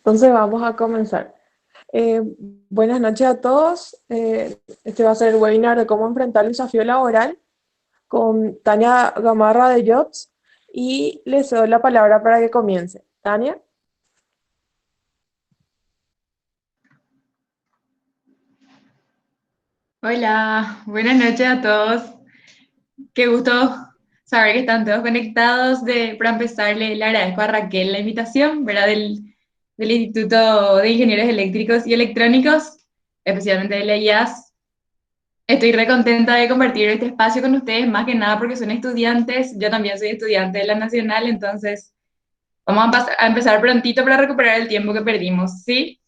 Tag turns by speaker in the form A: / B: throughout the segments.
A: Entonces vamos a comenzar. Buenas noches a todos. Este va a ser el webinar de cómo enfrentar el desafío laboral con Tania Gamarra de Jobs y les doy la palabra para que comience. Tania.
B: Hola, buenas noches a todos. Qué gusto saber que están todos conectados. Para empezar, le agradezco a Raquel la invitación, ¿verdad? Del Instituto de Ingenieros Eléctricos y Electrónicos, especialmente de la IAS. Estoy re contenta de compartir este espacio con ustedes, más que nada porque son estudiantes. Yo también soy estudiante de la Nacional, entonces vamos a empezar prontito para recuperar el tiempo que perdimos, ¿sí?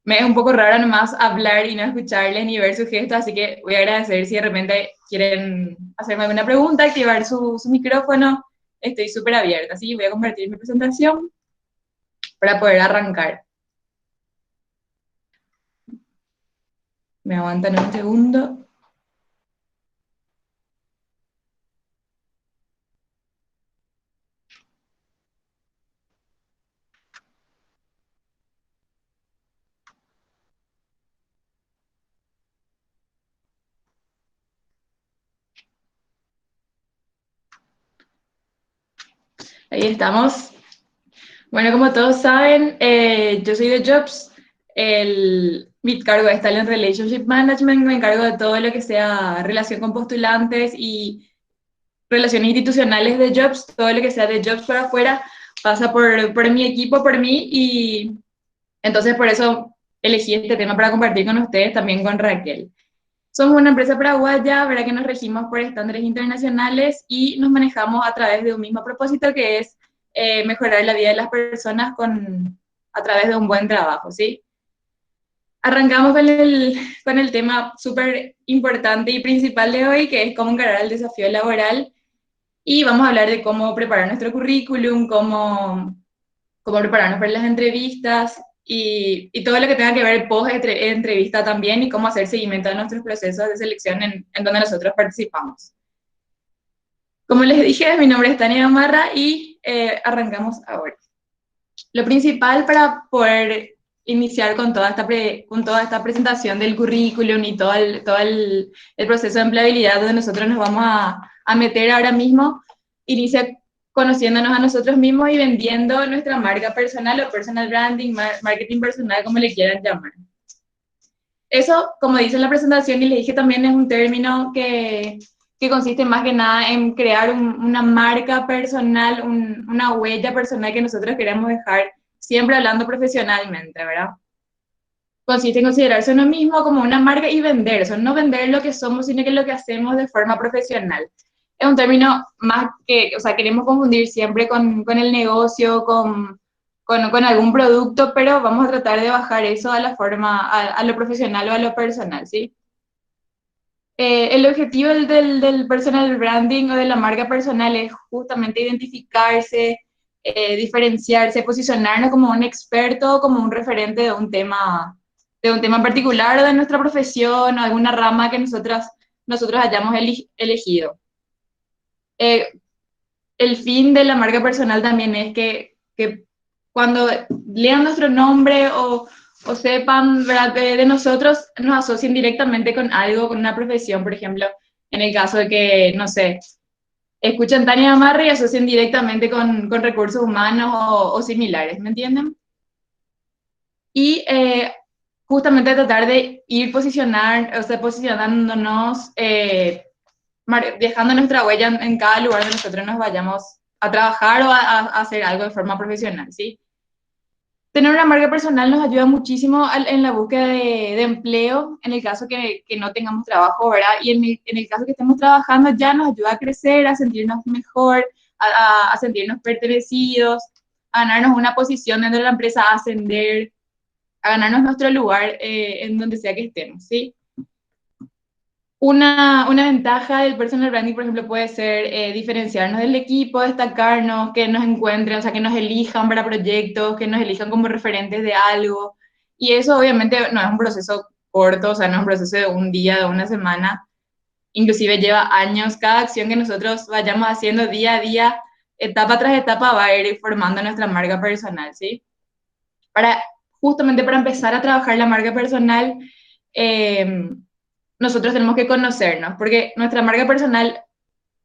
B: Me es un poco raro nomás hablar y no escucharles ni ver sus gestos, así que voy a agradecer si de repente quieren hacerme alguna pregunta, activar su micrófono. Estoy súper abierta, así que voy a compartir mi presentación para poder arrancar. Me aguantan un segundo. Ahí estamos. Bueno, como todos saben, yo soy de Jobs. Mi cargo es Talent Relationship Management. Me encargo de todo lo que sea relación con postulantes y relaciones institucionales de Jobs, todo lo que sea de Jobs para afuera, pasa por mi equipo, por mí, y entonces por eso elegí este tema para compartir con ustedes, también con Raquel. Somos una empresa paraguaya, ¿verdad? Que nos regimos por estándares internacionales y nos manejamos a través de un mismo propósito que es mejorar la vida de las personas a través de un buen trabajo, ¿sí? Arrancamos con el tema súper importante y principal de hoy, que es cómo encarar el desafío laboral. Y vamos a hablar de cómo preparar nuestro currículum, cómo prepararnos para las entrevistas y todo lo que tenga que ver post-entrevista también y cómo hacer seguimiento a nuestros procesos de selección en donde nosotros participamos. Como les dije, mi nombre es Tania Gamarra y arrancamos ahora. Lo principal para poder iniciar con toda esta presentación del currículum y el proceso de empleabilidad donde nosotros nos vamos a meter ahora mismo, inicia conociéndonos a nosotros mismos y vendiendo nuestra marca personal o personal branding, marketing personal, como le quieran llamar. Eso, como dice en la presentación y le dije también, es un término que consiste más que nada en crear una marca personal, una huella personal que nosotros queremos dejar, siempre hablando profesionalmente, ¿verdad? Consiste en considerarse uno mismo como una marca y vender, eso, no vender lo que somos, sino que lo que hacemos de forma profesional. Es un término más que, o sea, queremos confundir siempre con el negocio, con algún producto, pero vamos a tratar de bajar eso a la forma, a lo profesional o a lo personal, ¿sí? El objetivo del personal branding o de la marca personal es justamente identificarse, diferenciarse, posicionarnos como un experto, como un referente de un tema particular o de nuestra profesión o alguna rama que nosotros hayamos elegido. Eh, el fin de la marca personal también es que cuando lean nuestro nombre o sepan, ¿verdad? De nosotros, nos asocien directamente con algo, con una profesión, por ejemplo, en el caso de que, no sé, escuchan Tania Amarre y asocien directamente con recursos humanos o similares, ¿me entienden? Y justamente tratar de ir o sea, posicionándonos, dejando nuestra huella en cada lugar donde nosotros nos vayamos a trabajar o a hacer algo de forma profesional, ¿sí? Tener una marca personal nos ayuda muchísimo en la búsqueda de empleo, en el caso que no tengamos trabajo, ¿verdad? Y en el caso que estemos trabajando ya nos ayuda a crecer, a sentirnos mejor, a sentirnos pertenecidos, a ganarnos una posición dentro de la empresa, a ascender, a ganarnos nuestro lugar en donde sea que estemos, ¿sí? Una ventaja del personal branding, por ejemplo, puede ser diferenciarnos del equipo, destacarnos, que nos encuentren, o sea, que nos elijan para proyectos, que nos elijan como referentes de algo. Y eso obviamente no es un proceso corto, o sea, no es un proceso de un día, de una semana, inclusive lleva años. Cada acción que nosotros vayamos haciendo día a día, etapa tras etapa, va a ir formando nuestra marca personal, ¿sí? para, justamente para empezar a trabajar la marca personal, nosotros tenemos que conocernos, porque nuestra marca personal,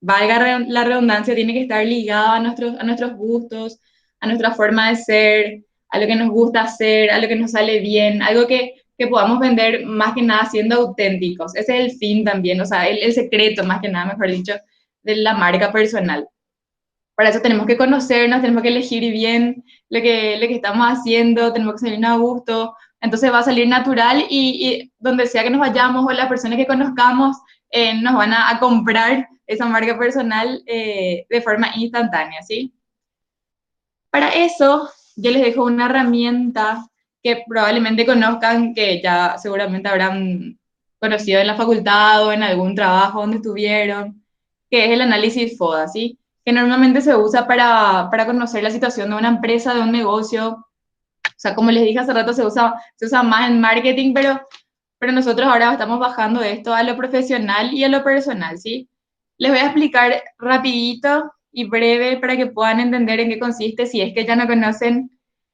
B: valga la redundancia, tiene que estar ligada a nuestros gustos, a nuestra forma de ser, a lo que nos gusta hacer, a lo que nos sale bien, algo que podamos vender más que nada siendo auténticos. Ese es el fin también, o sea, el secreto más que nada, mejor dicho, de la marca personal. Para eso tenemos que conocernos, tenemos que elegir bien lo que estamos haciendo, tenemos que salirnos a gusto. Entonces va a salir natural y donde sea que nos vayamos o las personas que conozcamos nos van a comprar esa marca personal de forma instantánea, ¿sí? Para eso yo les dejo una herramienta que probablemente conozcan, que ya seguramente habrán conocido en la facultad o en algún trabajo donde estuvieron, que es el análisis FODA, ¿sí? Que normalmente se usa para conocer la situación de una empresa, de un negocio. O sea, como les dije hace rato, se usa más en marketing, pero nosotros ahora estamos bajando esto a lo profesional y a lo personal, ¿sí? Les voy a explicar rapidito y breve para que puedan entender en qué consiste, si es que ya no conocen,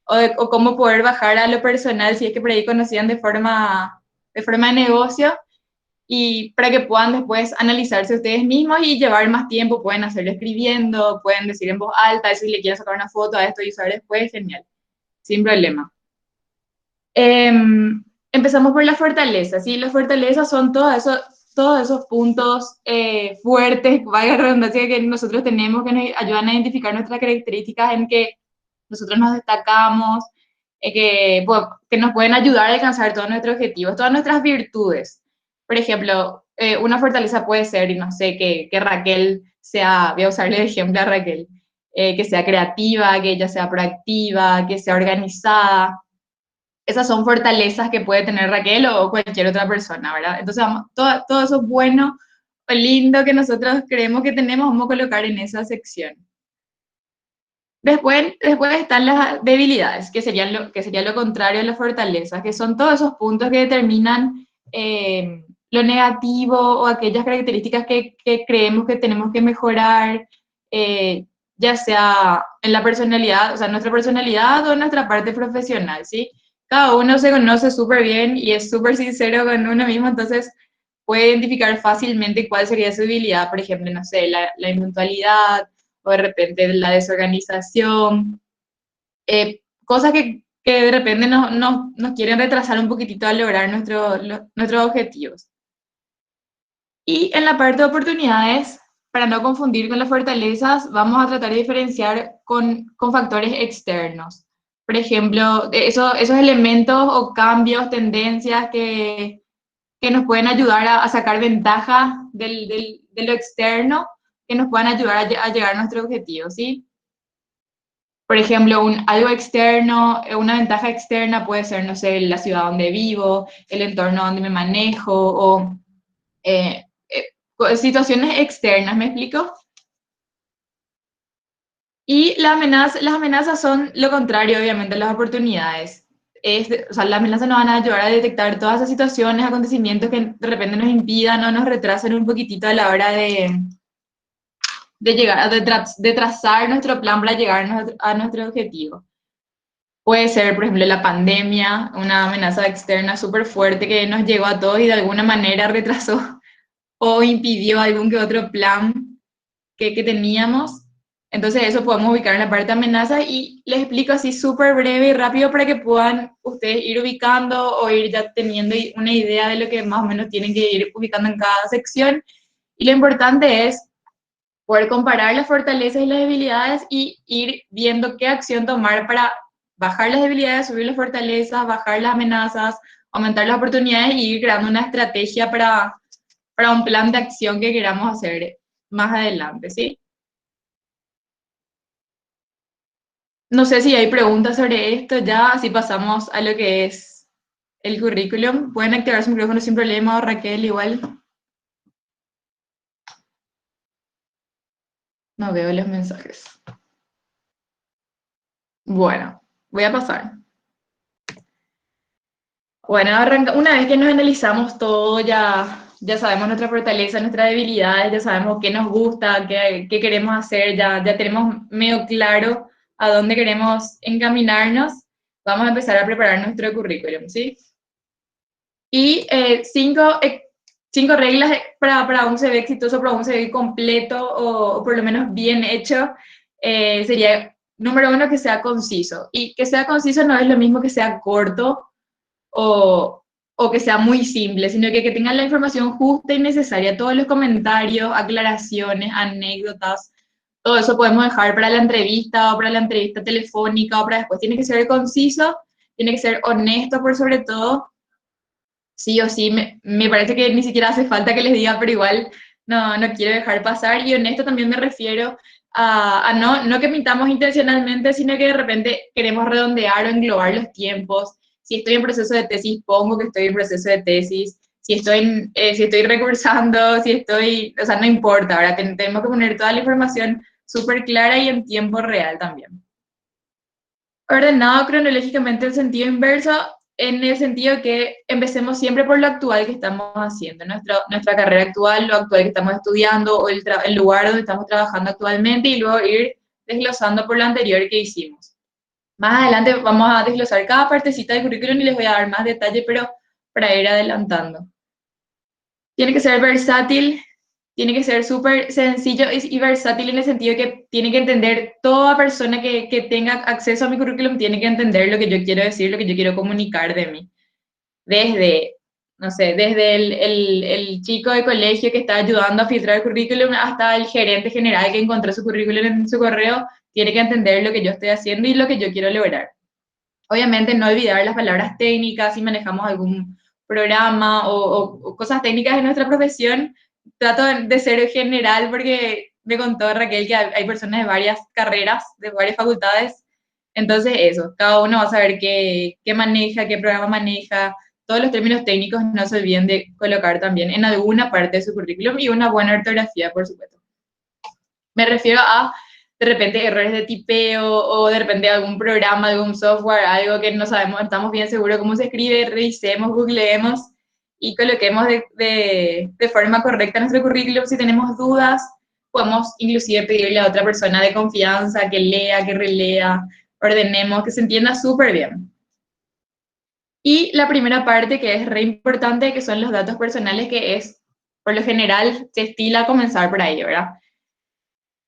B: o cómo poder bajar a lo personal, si es que por ahí conocían de forma de negocio, y para que puedan después analizarse ustedes mismos y llevar más tiempo, pueden hacerlo escribiendo, pueden decir en voz alta, si le quieren sacar una foto a esto y usar después, genial, sin problema. Empezamos por las fortalezas, ¿sí? Las fortalezas son todos esos puntos fuertes, vaya redundancia, que nosotros tenemos, que nos ayudan a identificar nuestras características en que nosotros nos destacamos, pues, que nos pueden ayudar a alcanzar todos nuestros objetivos, todas nuestras virtudes. Por ejemplo, una fortaleza puede ser, y no sé, que Raquel sea, voy a usarle de ejemplo a Raquel, que sea creativa, que ella sea proactiva, que sea organizada. Esas son fortalezas que puede tener Raquel o cualquier otra persona, ¿verdad? Entonces, todo eso bueno o lindo que nosotros creemos que tenemos, vamos a colocar en esa sección. Después están las debilidades, que sería lo contrario de las fortalezas, que son todos esos puntos que determinan lo negativo o aquellas características que creemos que tenemos que mejorar, ya sea en la personalidad, o sea, nuestra personalidad o en nuestra parte profesional, ¿sí? Cada uno se conoce súper bien y es súper sincero con uno mismo, entonces puede identificar fácilmente cuál sería su debilidad, por ejemplo, no sé, la impuntualidad, o de repente la desorganización, cosas que de repente nos quieren retrasar un poquitito a lograr nuestros objetivos. Y en la parte de oportunidades, para no confundir con las fortalezas, vamos a tratar de diferenciar con factores externos. Por ejemplo, esos elementos o cambios, tendencias que nos pueden ayudar a sacar ventaja de lo externo, que nos puedan ayudar a llegar a nuestro objetivo, ¿sí? Por ejemplo, algo externo, una ventaja externa puede ser, no sé, la ciudad donde vivo, el entorno donde me manejo, o situaciones externas, ¿me explico? Y las amenazas son lo contrario, obviamente, a las oportunidades. O sea, las amenazas nos van a ayudar a detectar todas esas situaciones, acontecimientos que de repente nos impidan o nos retrasen un poquitito a la hora de llegar, de trazar nuestro plan para llegar a nuestro objetivo. Puede ser, por ejemplo, la pandemia, una amenaza externa súper fuerte que nos llegó a todos y de alguna manera retrasó o impidió algún que otro plan que teníamos. Entonces eso podemos ubicar en la parte de amenaza y les explico así súper breve y rápido para que puedan ustedes ir ubicando o ir ya teniendo una idea de lo que más o menos tienen que ir ubicando en cada sección. Y lo importante es poder comparar las fortalezas y las debilidades y ir viendo qué acción tomar para bajar las debilidades, subir las fortalezas, bajar las amenazas, aumentar las oportunidades y ir creando una estrategia para un plan de acción que queramos hacer más adelante, ¿sí? No sé si hay preguntas sobre esto ya, así pasamos a lo que es el currículum. Pueden activar su micrófono sin problema, o Raquel igual. No veo los mensajes. Bueno, voy a pasar. Bueno, una vez que nos analizamos todo, ya sabemos nuestra fortaleza, nuestras debilidades, ya sabemos qué nos gusta, qué queremos hacer, ya tenemos medio claro a dónde queremos encaminarnos. vamos a empezar a preparar nuestro currículum, ¿sí? Y cinco reglas para un CV exitoso, para un CV completo o por lo menos bien hecho, sería, número uno, que sea conciso. Y que sea conciso no es lo mismo que sea corto o, o que sea muy simple, sino que tenga la información justa y necesaria. Todos los comentarios, aclaraciones, anécdotas, todo eso podemos dejar para la entrevista o para la entrevista telefónica o para después. Tiene que ser conciso, tiene que ser honesto por sobre todo. Sí o sí, me parece que ni siquiera hace falta que les diga, pero igual no quiero dejar pasar. Y honesto también me refiero a no que mintamos intencionalmente, sino que de repente queremos redondear o englobar los tiempos. Si estoy en proceso de tesis, pongo que estoy en proceso de tesis. Si estoy recursando, si estoy, o sea, no importa, ahora tenemos que poner toda la información súper clara y en tiempo real también. Ordenado cronológicamente en sentido inverso, en el sentido que empecemos siempre por lo actual que estamos haciendo, nuestra carrera actual, lo actual que estamos estudiando o el lugar donde estamos trabajando actualmente y luego ir desglosando por lo anterior que hicimos. Más adelante vamos a desglosar cada partecita del currículum y les voy a dar más detalle, pero para ir adelantando. Tiene que ser versátil, tiene que ser súper sencillo y versátil en el sentido que tiene que entender toda persona que tenga acceso a mi currículum, tiene que entender lo que yo quiero decir, lo que yo quiero comunicar de mí. Desde, no sé, desde el chico de colegio que está ayudando a filtrar el currículum hasta el gerente general que encontró su currículum en su correo, tiene que entender lo que yo estoy haciendo y lo que yo quiero lograr. Obviamente no olvidar las palabras técnicas, si manejamos algún programa o cosas técnicas de nuestra profesión, trato de ser general porque me contó Raquel que hay personas de varias carreras, de varias facultades, entonces eso, cada uno va a saber qué maneja, qué programa maneja, todos los términos técnicos no se olviden de colocar también en alguna parte de su currículum y una buena ortografía, por supuesto. Me refiero a de repente errores de tipeo o de repente algún programa, algún software, algo que no sabemos, estamos bien seguros cómo se escribe, revisemos, googleemos y coloquemos de forma correcta nuestro currículum. Si tenemos dudas, podemos inclusive pedirle a otra persona de confianza que lea, que relea, ordenemos, que se entienda súper bien. Y la primera parte que es re importante, que son los datos personales, que es, por lo general, se estila comenzar por ahí, ¿verdad?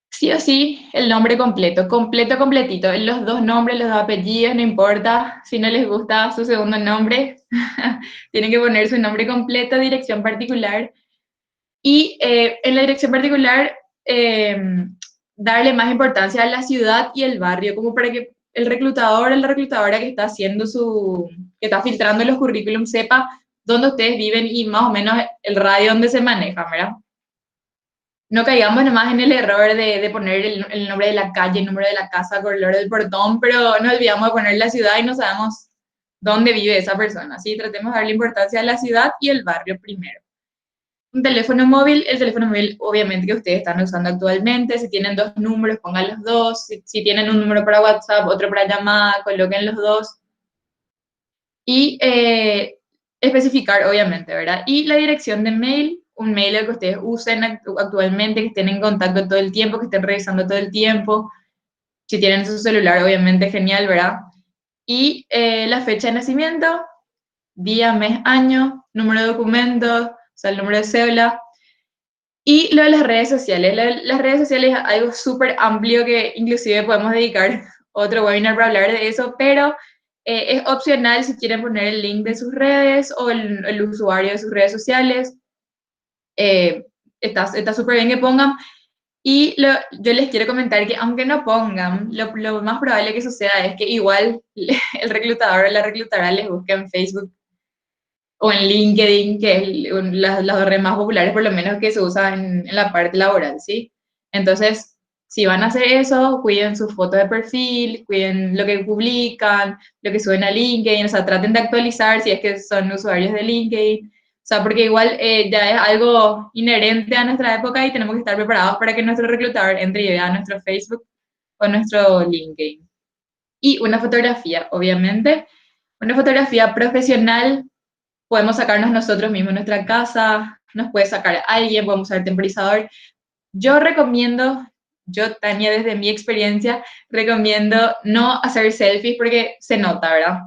B: Sí o sí, el nombre completo, completo, completito. Los dos nombres, los dos apellidos, no importa. Si no les gusta su segundo nombre, tienen que poner su nombre completo, dirección particular. Y en la dirección particular, eh, darle más importancia a la ciudad y el barrio, como para que el reclutador o la reclutadora que está haciendo que está filtrando los currículums sepa dónde ustedes viven y más o menos el radio donde se maneja, ¿verdad? No caigamos nomás en el error de poner el nombre de la calle, el número de la casa, color del portón, pero nos olvidamos de poner la ciudad y no sabemos dónde vive esa persona. Así tratemos de darle importancia a la ciudad y el barrio primero. Un teléfono móvil, el teléfono móvil obviamente que ustedes están usando actualmente, si tienen dos números, pongan los dos, si tienen un número para WhatsApp, otro para llamada, coloquen los dos. Y especificar, obviamente, ¿verdad? Y la dirección de mail, un mail que ustedes usen actualmente, que estén en contacto todo el tiempo, que estén revisando todo el tiempo. Si tienen su celular, obviamente, genial, ¿verdad? Y la fecha de nacimiento, día, mes, año, número de documento, o sea, el número de cédula. Y lo de las redes sociales. Las redes sociales es algo súper amplio que inclusive podemos dedicar otro webinar para hablar de eso, pero es opcional si quieren poner el link de sus redes o el usuario de sus redes sociales. Eh, está súper bien que pongan. Y yo les quiero comentar que aunque no pongan, lo más probable que suceda es que igual el reclutador o la reclutadora les busque en Facebook o en LinkedIn, que es las redes más populares, por lo menos que se usan en la parte laboral, ¿sí? Entonces, si van a hacer eso, cuiden su foto de perfil, cuiden lo que publican, lo que suben a LinkedIn, o sea, traten de actualizar si es que son usuarios de LinkedIn, o sea, porque igual ya es algo inherente a nuestra época y tenemos que estar preparados para que nuestro reclutador entre y vea nuestro Facebook o nuestro LinkedIn. Y una fotografía, obviamente, una fotografía profesional. Podemos sacarnos nosotros mismos en nuestra casa, nos puede sacar alguien, podemos usar temporizador. Yo recomiendo, yo, Tania, desde mi experiencia, recomiendo no hacer selfies porque se nota, ¿verdad?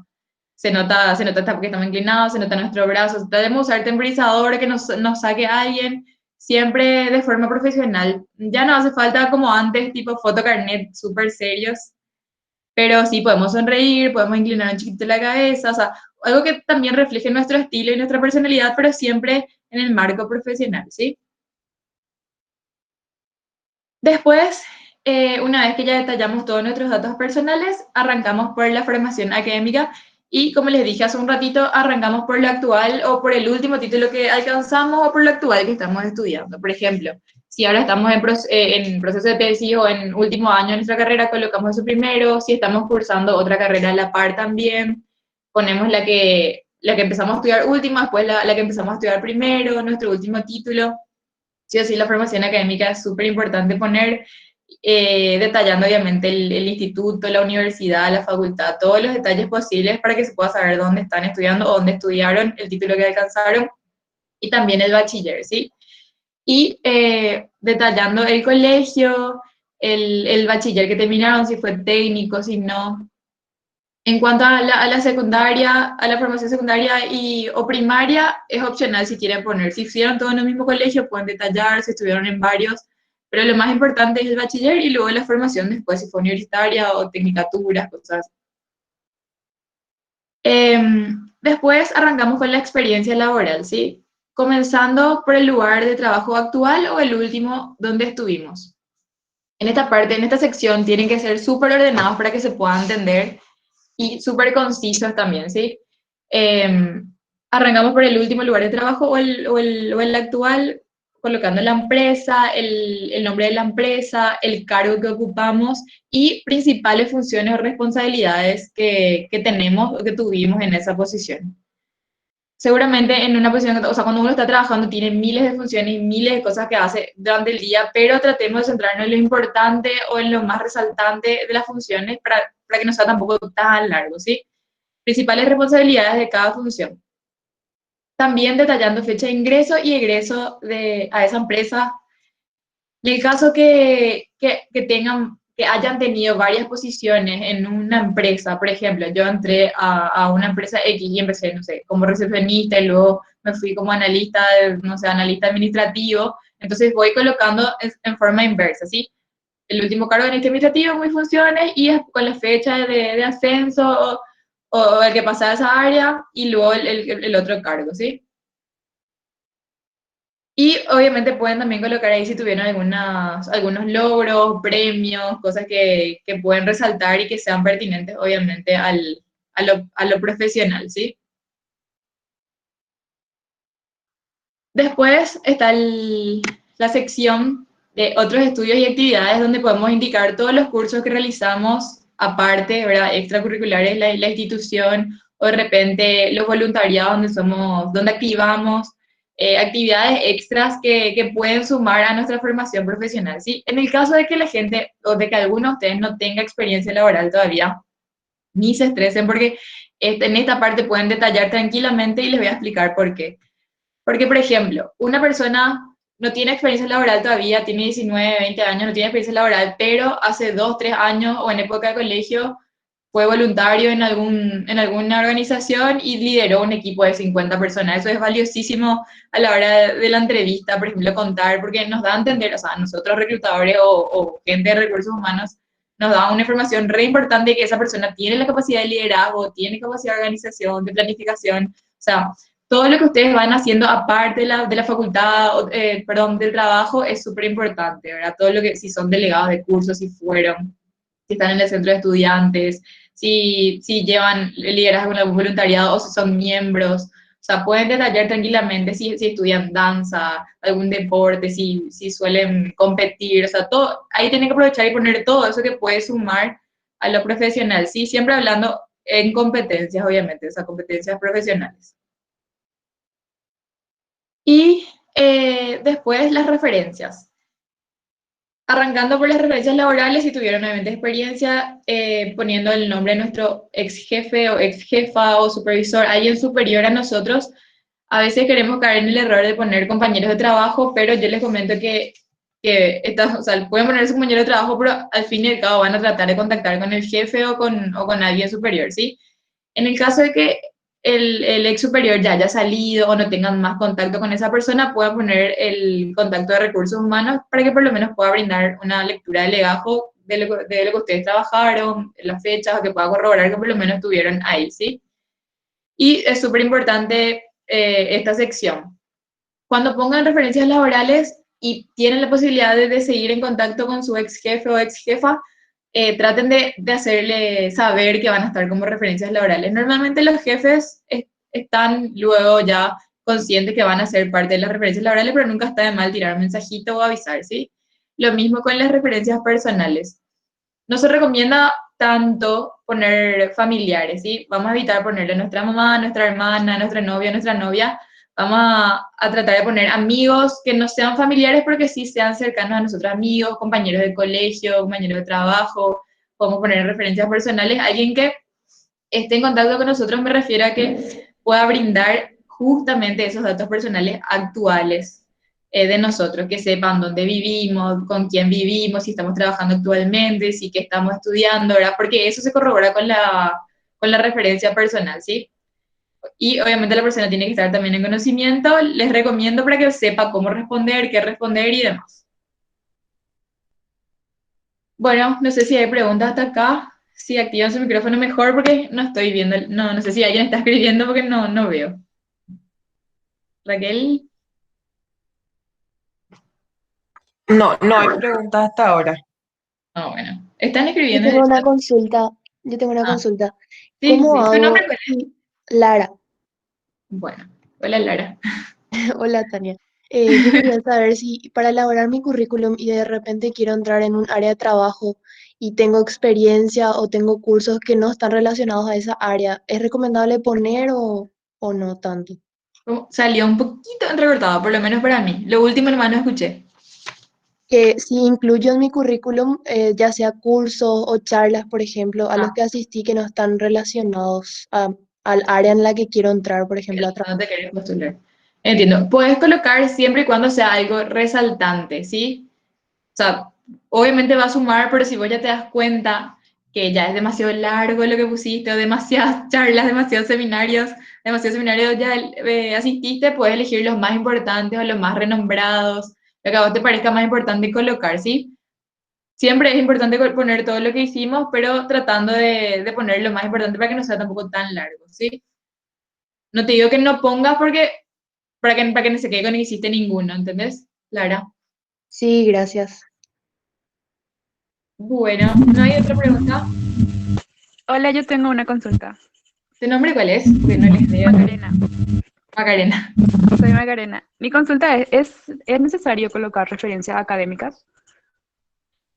B: Se nota hasta porque estamos inclinados, se nota nuestro brazo. Tratemos de usar temporizador que nos saque a alguien, siempre de forma profesional. Ya no hace falta como antes, tipo foto carnet, súper serios, pero sí podemos sonreír, podemos inclinar un chiquito la cabeza, o sea, algo que también refleje nuestro estilo y nuestra personalidad, pero siempre en el marco profesional, ¿sí? Después, una vez que ya detallamos todos nuestros datos personales, arrancamos por la formación académica y, como les dije hace un ratito, arrancamos por lo actual o por el último título que alcanzamos o por lo actual que estamos estudiando. Por ejemplo, si ahora estamos en proceso de tesis o en último año de nuestra carrera, colocamos eso primero. Si estamos cursando otra carrera a la par también, ponemos la que empezamos a estudiar última, después la que empezamos a estudiar primero, nuestro último título. Sí o sí, la formación académica es súper importante poner, detallando obviamente el instituto, la universidad, la facultad, todos los detalles posibles para que se pueda saber dónde están estudiando o dónde estudiaron, el título que alcanzaron y también el bachiller, ¿sí? Y detallando el colegio, el bachiller que terminaron, si fue técnico, si no. En cuanto a la secundaria, a la formación secundaria o primaria, es opcional si quieren poner. Si hicieron todo en el mismo colegio, pueden detallar, si estuvieron en varios, pero lo más importante es el bachiller y luego la formación después, si fue universitaria o tecnicaturas, cosas. Después arrancamos con la experiencia laboral, ¿sí? Comenzando por el lugar de trabajo actual o el último donde estuvimos. En esta parte, en esta sección, tienen que ser súper ordenados para que se puedan entender y súper concisos también, ¿sí? Eh, Arrancamos por el último lugar de trabajo o el actual, colocando la empresa, el nombre de la empresa, el cargo que ocupamos y principales funciones o responsabilidades que tenemos o que tuvimos en esa posición. Seguramente en una posición, o sea, cuando uno está trabajando tiene miles de funciones y miles de cosas que hace durante el día, pero tratemos de centrarnos en lo importante o en lo más resaltante de las funciones para que no sea tampoco tan largo, ¿sí? Principales responsabilidades de cada función. También detallando fecha de ingreso y egreso a esa empresa. En el caso que hayan tenido varias posiciones en una empresa, por ejemplo, yo entré a una empresa X y empecé, no sé, como recepcionista y luego me fui como analista, no sé, analista administrativo, entonces voy colocando en forma inversa, ¿sí? El último cargo administrativo, mis funciones, y con la fecha de ascenso o el que pasa a esa área, y luego el otro cargo, ¿sí? Y obviamente pueden también colocar ahí si tuvieron algunos logros, premios, cosas que pueden resaltar y que sean pertinentes, obviamente, a lo profesional, ¿sí? Después está la sección de otros estudios y actividades donde podemos indicar todos los cursos que realizamos, aparte, ¿verdad? Extracurriculares, la institución, o de repente los voluntariados donde activamos, actividades extras que pueden sumar a nuestra formación profesional, ¿sí? En el caso de que la gente, o de que alguno de ustedes no tenga experiencia laboral todavía, ni se estresen porque en esta parte pueden detallar tranquilamente y les voy a explicar por qué. Porque, por ejemplo, una persona no tiene experiencia laboral todavía, tiene 19, 20 años, no tiene experiencia laboral, pero hace 2, 3 años o en época de colegio fue voluntario en alguna organización y lideró un equipo de 50 personas. Eso es valiosísimo a la hora de la entrevista, por ejemplo, contar, porque nos da a entender, o sea, nosotros reclutadores o gente de recursos humanos, nos da una información re importante de que esa persona tiene la capacidad de liderazgo, tiene capacidad de organización, de planificación, o sea, todo lo que ustedes van haciendo aparte de la facultad, perdón, del trabajo es súper importante, ¿verdad? Todo lo que, si son delegados de cursos, si fueron, si están en el centro de estudiantes, si llevan el liderazgo en algún voluntariado o si son miembros. O sea, pueden detallar tranquilamente si estudian danza, algún deporte, si suelen competir. O sea, todo, ahí tienen que aprovechar y poner todo eso que puede sumar a lo profesional. Sí, siempre hablando en competencias, obviamente, o sea, competencias profesionales. Y después las referencias. Arrancando por las referencias laborales, si tuvieron obviamente experiencia, poniendo el nombre de nuestro ex jefe o ex jefa o supervisor, alguien superior a nosotros, a veces queremos caer en el error de poner compañeros de trabajo, pero yo les comento que que o sea, pueden poner su compañero de trabajo, pero al fin y al cabo van a tratar de contactar con el jefe o con alguien superior, ¿sí? En el caso de que el ex superior ya haya salido o no tengan más contacto con esa persona, pueden poner el contacto de recursos humanos para que por lo menos pueda brindar una lectura de legajo de lo que ustedes trabajaron, las fechas, o que pueda corroborar que por lo menos estuvieron ahí, ¿sí? Y es súper importante esta sección. Cuando pongan referencias laborales y tienen la posibilidad de seguir en contacto con su ex jefe o ex jefa, traten de hacerle saber que van a estar como referencias laborales. Normalmente los jefes están luego ya conscientes que van a ser parte de las referencias laborales, pero nunca está de mal tirar un mensajito o avisar, ¿sí? Lo mismo con las referencias personales. No se recomienda tanto poner familiares, ¿sí? Vamos a evitar ponerle nuestra mamá, nuestra hermana, nuestra novia, nuestra novia. Vamos a tratar de poner amigos que no sean familiares, pero que sí sean cercanos a nosotros, amigos, compañeros de colegio, compañeros de trabajo. Podemos poner referencias personales. Alguien que esté en contacto con nosotros me refiero a que pueda brindar justamente esos datos personales actuales de nosotros, que sepan dónde vivimos, con quién vivimos, si estamos trabajando actualmente, si que estamos estudiando, ¿verdad? Porque eso se corrobora con la referencia personal, ¿sí? Y obviamente la persona tiene que estar también en conocimiento. Les recomiendo para que sepa cómo responder, qué responder y demás. Bueno, no sé si hay preguntas hasta acá. Si activan su micrófono mejor porque no estoy viendo, no sé si alguien está escribiendo porque no veo. Raquel,
A: No, no hay preguntas hasta ahora.
B: bueno. Están
C: Yo
B: escribiendo en
C: tengo
B: el
C: una
B: chat.
C: consulta, yo tengo una
B: Ah,
C: consulta.
B: sí,
C: ¿Cómo
B: sí. ¿Tu nombre
C: hago
B: cuál es?
C: si Lara?
B: Bueno, hola Lara.
C: Hola Tania. Yo quería saber si para elaborar mi currículum y de repente quiero entrar en un área de trabajo y tengo experiencia o tengo cursos que no están relacionados a esa área, ¿es recomendable poner o no tanto?
B: Salió un poquito entrecortado, por lo menos para mí. Lo último nomás no escuché.
C: Que si incluyo en mi currículum, ya sea cursos o charlas, por ejemplo, a los
B: Ah,
C: que asistí que no están relacionados al área en la que quiero entrar, por ejemplo, a
B: no
C: trabajar.
B: te querés postular. Entiendo. Puedes colocar siempre y cuando sea algo resaltante, ¿sí? O sea, obviamente va a sumar, pero si vos ya te das cuenta que ya es demasiado largo lo que pusiste, o demasiadas charlas, demasiados seminarios ya asististe, puedes elegir los más importantes o los más renombrados, lo que a vos te parezca más importante colocar, ¿sí? Siempre es importante poner todo lo que hicimos, pero tratando de poner lo más importante para que no sea tampoco tan largo, ¿sí? No te digo que no pongas porque para que no se quede con que hiciste ninguno, ¿entendés, Lara?
C: Sí, gracias.
B: Bueno, ¿no hay otra pregunta?
D: Hola, yo tengo una consulta.
B: ¿Tu nombre cuál es? Porque no les veo.
D: Macarena,
B: Macarena.
D: soy Macarena. Mi consulta ¿es necesario colocar referencias académicas?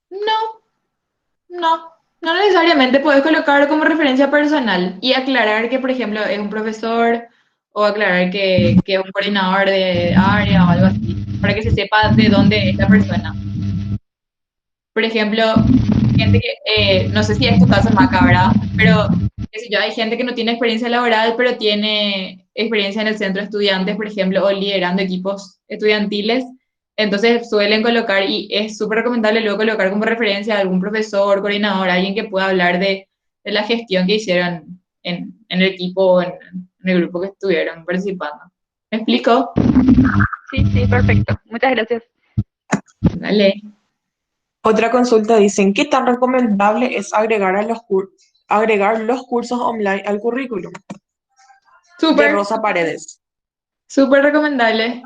B: No, no necesariamente puedes colocar como referencia personal y aclarar que, por ejemplo, es un profesor o aclarar que es un coordinador de área o algo así, para que se sepa de dónde es la persona. Por ejemplo, gente que, no sé si es tu caso, Maca, ¿verdad? Pero, qué sé yo, hay gente que no tiene experiencia laboral, pero tiene experiencia en el centro de estudiantes, por ejemplo, o liderando equipos estudiantiles. Entonces suelen colocar, y es súper recomendable luego colocar como referencia a algún profesor, coordinador, alguien que pueda hablar de la gestión que hicieron en el equipo o en el grupo que estuvieron participando. ¿Me explico?
D: Sí, sí, perfecto. Muchas gracias.
B: Dale.
A: Otra consulta dicen, ¿qué tan recomendable es agregar los cursos online al currículum? De
B: Súper.
A: Rosa Paredes.
B: Súper recomendable.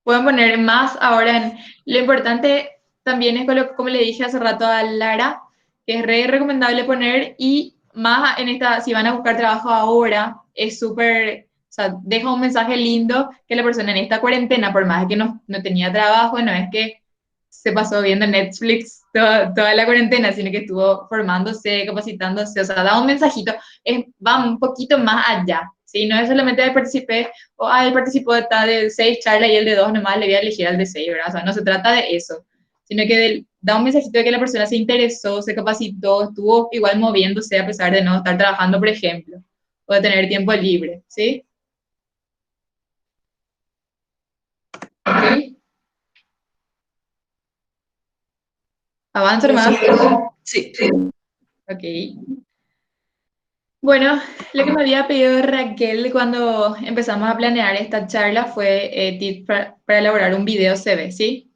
B: Pueden poner más ahora en... Lo importante también es, como le dije hace rato a Lara, que es re recomendable poner y más en esta, si van a buscar trabajo ahora, es súper, o sea, deja un mensaje lindo que la persona en esta cuarentena, por más que no tenía trabajo, no es que se pasó viendo Netflix toda la cuarentena, sino que estuvo formándose, capacitándose, o sea, da un mensajito, va un poquito más allá, ¿sí? No es solamente participé, o él participó de 6 charlas y el de 2 nomás le voy a elegir al de 6, ¿verdad? O sea, no se trata de eso, sino que da un mensajito de que la persona se interesó, se capacitó, estuvo igual moviéndose a pesar de no estar trabajando, por ejemplo, o de tener tiempo libre, ¿sí? ¿Ok? ¿Avanzo más?
A: Sí.
B: Ok. Bueno, lo que me había pedido Raquel cuando empezamos a planear esta charla fue tips para elaborar un video CV, ¿sí?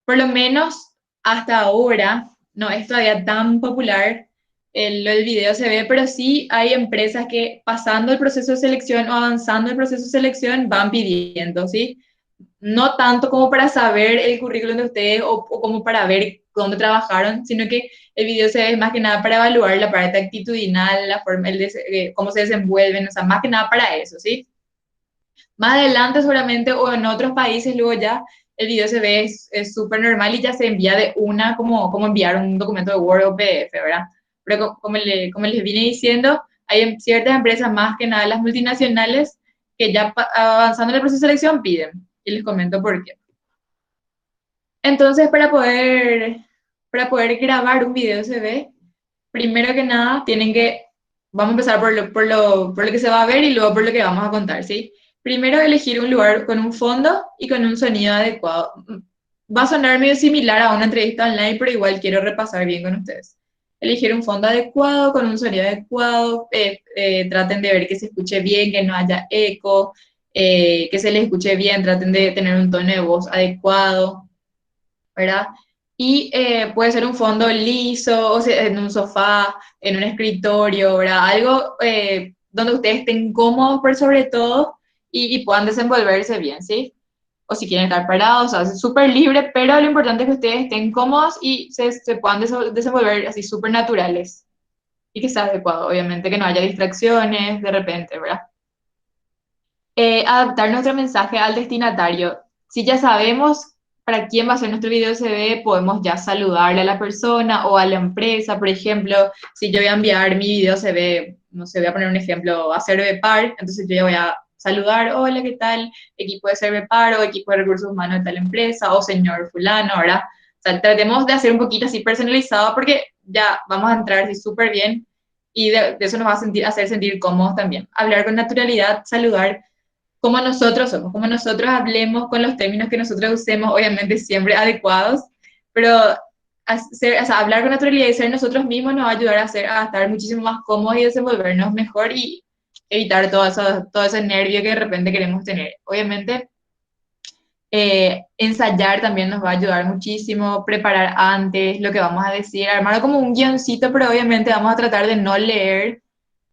B: Por lo menos hasta ahora no es todavía tan popular lo del video CV, pero sí hay empresas que pasando el proceso de selección o avanzando el proceso de selección van pidiendo, ¿sí? No tanto como para saber el currículum de ustedes o como para ver dónde trabajaron, sino que el video se ve más que nada para evaluar la parte actitudinal, la forma, cómo se desenvuelven, o sea, más que nada para eso, ¿sí? Más adelante seguramente o en otros países luego ya el video se ve es súper normal y ya se envía de una como enviar un documento de Word o PDF, ¿verdad? Pero como les vine diciendo, hay ciertas empresas, más que nada las multinacionales, que ya avanzando en el proceso de selección piden. Y les comento por qué. Entonces, para poder grabar un video CV, primero que nada, vamos a empezar por lo que se va a ver y luego por lo que vamos a contar, ¿sí? Primero, elegir un lugar con un fondo y con un sonido adecuado. Va a sonar medio similar a una entrevista online, pero igual quiero repasar bien con ustedes. Elegir un fondo adecuado, con un sonido adecuado, traten de ver que se escuche bien, que no haya eco, que se les escuche bien, traten de tener un tono de voz adecuado, ¿verdad? Y puede ser un fondo liso, o sea, en un sofá, en un escritorio, ¿verdad? Algo donde ustedes estén cómodos por sobre todo y puedan desenvolverse bien, ¿sí? O si quieren estar parados, o sea, es súper libre, pero lo importante es que ustedes estén cómodos y se puedan desenvolver así súper naturales y que sea adecuado, obviamente, que no haya distracciones de repente, ¿verdad? Adaptar nuestro mensaje al destinatario. Si ya sabemos para quién va a ser nuestro video CV, podemos ya saludarle a la persona o a la empresa. Por ejemplo, si yo voy a enviar mi video CV, no sé, voy a poner un ejemplo, a Cervepar, entonces yo ya voy a saludar, hola, ¿qué tal? Equipo de Cervepar o equipo de recursos humanos de tal empresa o señor fulano, ¿verdad? O sea, tratemos de hacer un poquito así personalizado porque ya vamos a entrar así súper bien y de eso nos va a hacer sentir cómodos también. Hablar con naturalidad, saludar como nosotros somos, como nosotros hablemos con los términos que nosotros usemos, obviamente siempre adecuados, pero o sea, hablar con naturalidad y ser nosotros mismos nos va a ayudar a estar muchísimo más cómodos y desenvolvernos mejor y evitar todo ese nervio que de repente queremos tener. Obviamente, ensayar también nos va a ayudar muchísimo, preparar antes lo que vamos a decir, armar como un guioncito, pero obviamente vamos a tratar de no leer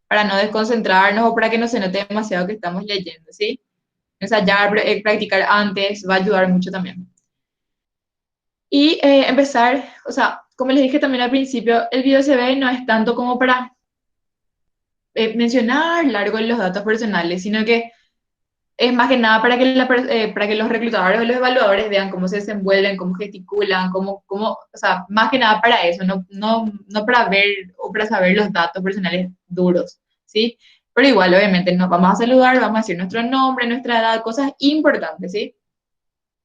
B: para no desconcentrarnos o para que no se note demasiado que estamos leyendo, ¿sí? Ensayar, practicar antes, va a ayudar mucho también. Y empezar, o sea, como les dije también al principio, el video CV no es tanto como para mencionar largo los datos personales, sino que es más que nada para que los reclutadores o los evaluadores vean cómo se desenvuelven, cómo gesticulan, o sea, más que nada para eso, no para ver o para saber los datos personales duros, ¿sí? Pero igual, obviamente, nos vamos a saludar, vamos a decir nuestro nombre, nuestra edad, cosas importantes, ¿sí?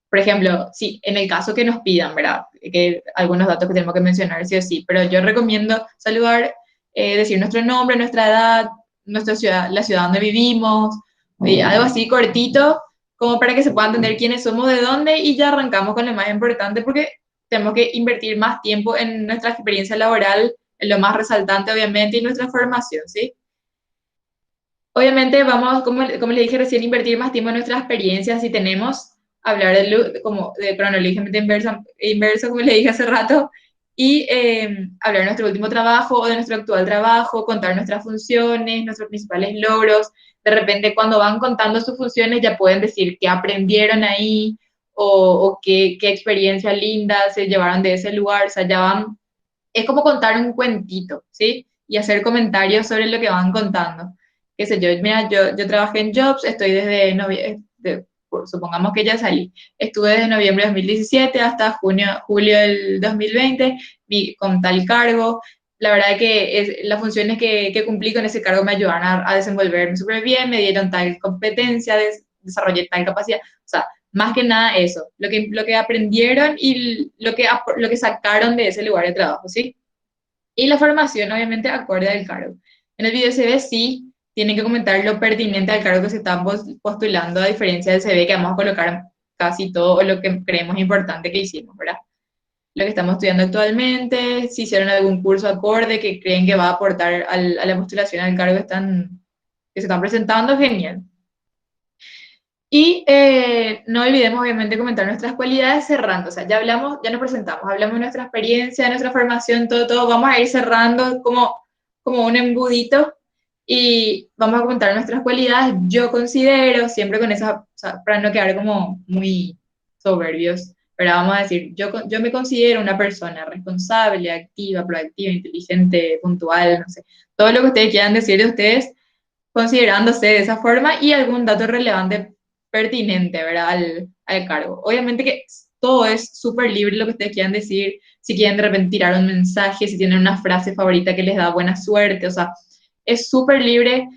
B: Por ejemplo, sí, en el caso que nos pidan, ¿verdad? Que algunos datos que tenemos que mencionar, sí o sí, pero yo recomiendo saludar, decir nuestro nombre, nuestra edad, nuestra ciudad, la ciudad donde vivimos, algo así cortito, como para que se pueda entender quiénes somos, de dónde, y ya arrancamos con lo más importante, porque tenemos que invertir más tiempo en nuestra experiencia laboral, en lo más resaltante, obviamente, y nuestra formación, ¿sí? Obviamente vamos, como le dije recién, invertir más tiempo en nuestra experiencia si tenemos, hablar como de cronológicamente inverso, como le dije hace rato, y hablar de nuestro último trabajo o de nuestro actual trabajo, contar nuestras funciones, nuestros principales logros. De repente cuando van contando sus funciones ya pueden decir qué aprendieron ahí o qué experiencia linda se llevaron de ese lugar, o sea, ya van, es como contar un cuentito, ¿sí? Y hacer comentarios sobre lo que van contando. Qué sé yo, mira, yo trabajé en Jobs, estoy desde noviembre, supongamos que ya salí, estuve desde noviembre de 2017 hasta julio del 2020 con tal cargo. La verdad que las funciones que cumplí con ese cargo me ayudaron a desenvolverme súper bien, me dieron tal competencia, desarrollé tal capacidad. O sea, más que nada eso, lo que aprendieron y lo que sacaron de ese lugar de trabajo, ¿sí? Y la formación, obviamente, acorde al cargo. En el video CV sí tienen que comentar lo pertinente al cargo que se están postulando, a diferencia del CV que vamos a colocar casi todo o lo que creemos importante que hicimos, ¿verdad? lo que estamos estudiando actualmente, si hicieron algún curso acorde que creen que va a aportar a la postulación al cargo que se están presentando, genial. Y no olvidemos obviamente comentar nuestras cualidades cerrando, o sea, ya hablamos, ya nos presentamos, hablamos de nuestra experiencia, de nuestra formación, todo, vamos a ir cerrando como un embudito y vamos a comentar nuestras cualidades. Yo considero, siempre con esas, o sea, para no quedar como muy soberbios, pero vamos a decir, yo me considero una persona responsable, activa, proactiva, inteligente, puntual, no sé, todo lo que ustedes quieran decir de ustedes, considerándose de esa forma y algún dato relevante pertinente, ¿verdad? Al cargo. Obviamente que todo es súper libre lo que ustedes quieran decir, si quieren de repente tirar un mensaje, si tienen una frase favorita que les da buena suerte, o sea, es súper libre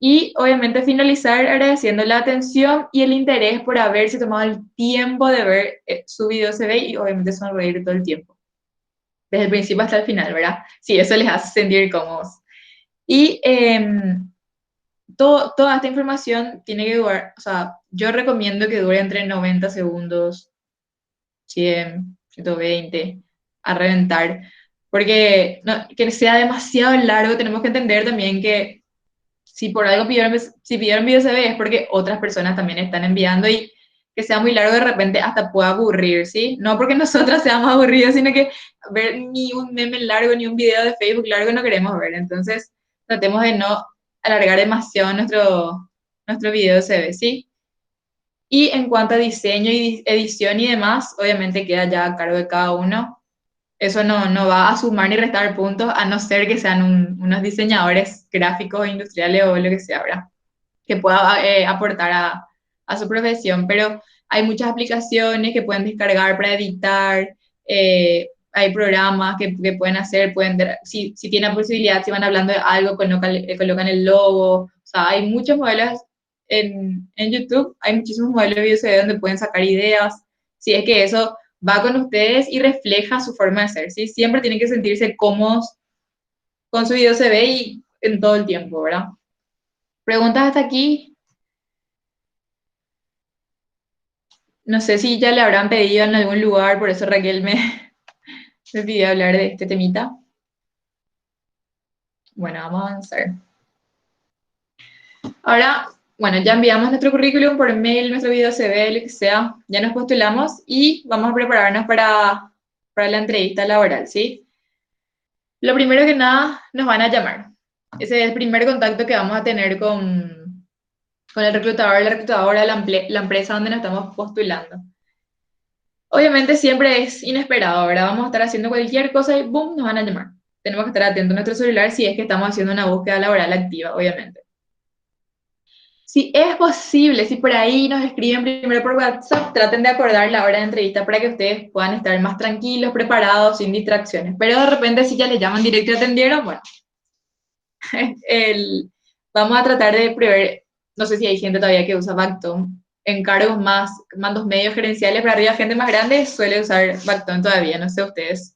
B: y obviamente finalizar agradeciendo la atención y el interés por haberse tomado el tiempo de ver su video se ve y obviamente sonreír todo el tiempo, desde el principio hasta el final, ¿verdad? Sí, eso les hace sentir cómodos. Y toda esta información tiene que durar, o sea, yo recomiendo que dure entre 90 segundos, 100, 120, a reventar, porque que sea demasiado largo, tenemos que entender también que si por algo si pidieron video se ve es porque otras personas también están enviando y que sea muy largo de repente hasta pueda aburrir, ¿sí? No porque nosotros seamos aburridos, sino que ver ni un meme largo ni un video de Facebook largo no queremos ver, entonces tratemos de no alargar demasiado nuestro video se ve, ¿sí? Y en cuanto a diseño y edición y demás, obviamente queda ya a cargo de cada uno. Eso no va a sumar ni restar puntos, a no ser que sean unos diseñadores gráficos, industriales o lo que sea, ¿verdad? Que pueda aportar a su profesión. Pero hay muchas aplicaciones que pueden descargar para editar, hay programas que pueden hacer, si tienen posibilidad, si van hablando de algo, colocan el logo. O sea, hay muchos modelos en YouTube, hay muchísimos modelos de videos donde pueden sacar ideas, si es que eso va con ustedes y refleja su forma de ser, ¿sí? Siempre tienen que sentirse cómodos con su video se ve y en todo el tiempo, ¿verdad? ¿Preguntas hasta aquí? No sé si ya le habrán pedido en algún lugar, por eso Raquel me pidió hablar de este temita. Bueno, vamos a avanzar. Ahora, bueno, ya enviamos nuestro currículum por mail, nuestro video CV, lo que sea, ya nos postulamos y vamos a prepararnos para la entrevista laboral, ¿sí? Lo primero que nada, nos van a llamar. Ese es el primer contacto que vamos a tener con el reclutador, la reclutadora, la empresa donde nos estamos postulando. Obviamente siempre es inesperado, ¿verdad? Vamos a estar haciendo cualquier cosa y ¡boom! Nos van a llamar. Tenemos que estar atentos a nuestro celular si es que estamos haciendo una búsqueda laboral activa, obviamente. Si es posible, si por ahí nos escriben primero por WhatsApp, traten de acordar la hora de entrevista para que ustedes puedan estar más tranquilos, preparados, sin distracciones. Pero de repente si ya les llaman directo y atendieron, bueno, vamos a tratar de prever, no sé si hay gente todavía que usa Backtone, en cargos más, mandos medios gerenciales para arriba, gente más grande suele usar Backtone todavía, no sé ustedes,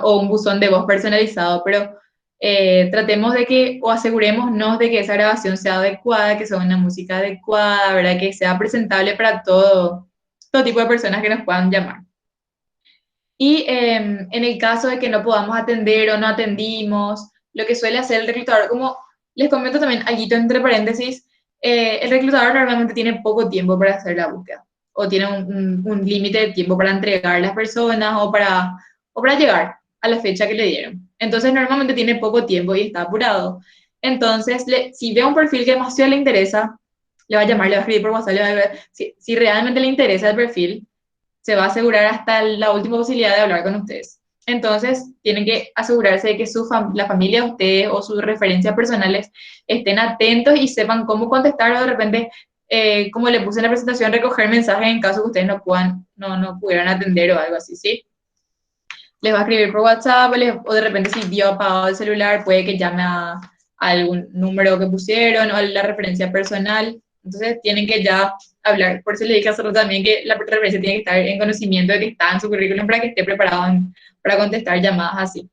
B: o un buzón de voz personalizado, pero tratemos de que, o asegurémonos de que esa grabación sea adecuada, que sea una música adecuada, ¿verdad? Que sea presentable para todo tipo de personas que nos puedan llamar. Y en el caso de que no podamos atender o no atendimos, lo que suele hacer el reclutador, como les comento también, algo entre paréntesis, el reclutador normalmente tiene poco tiempo para hacer la búsqueda, o tiene un límite de tiempo para entregar a las personas o para llegar a la fecha que le dieron. Entonces normalmente tiene poco tiempo y está apurado. Entonces, si ve un perfil que demasiado le interesa, le va a llamar, le va a escribir por WhatsApp, si realmente le interesa el perfil, se va a asegurar hasta la última posibilidad de hablar con ustedes. Entonces, tienen que asegurarse de que la familia de ustedes o sus referencias personales estén atentos y sepan cómo contestar o de repente, como le puse en la presentación, recoger mensajes en caso que ustedes no pudieran atender o algo así, ¿sí? Les va a escribir por WhatsApp o de repente si dio apagado el celular, puede que llame a algún número que pusieron o a la referencia personal. Entonces tienen que ya hablar. Por eso le dije hace rato también que la referencia tiene que estar en conocimiento de que está en su currículum para que esté preparado para contestar llamadas así.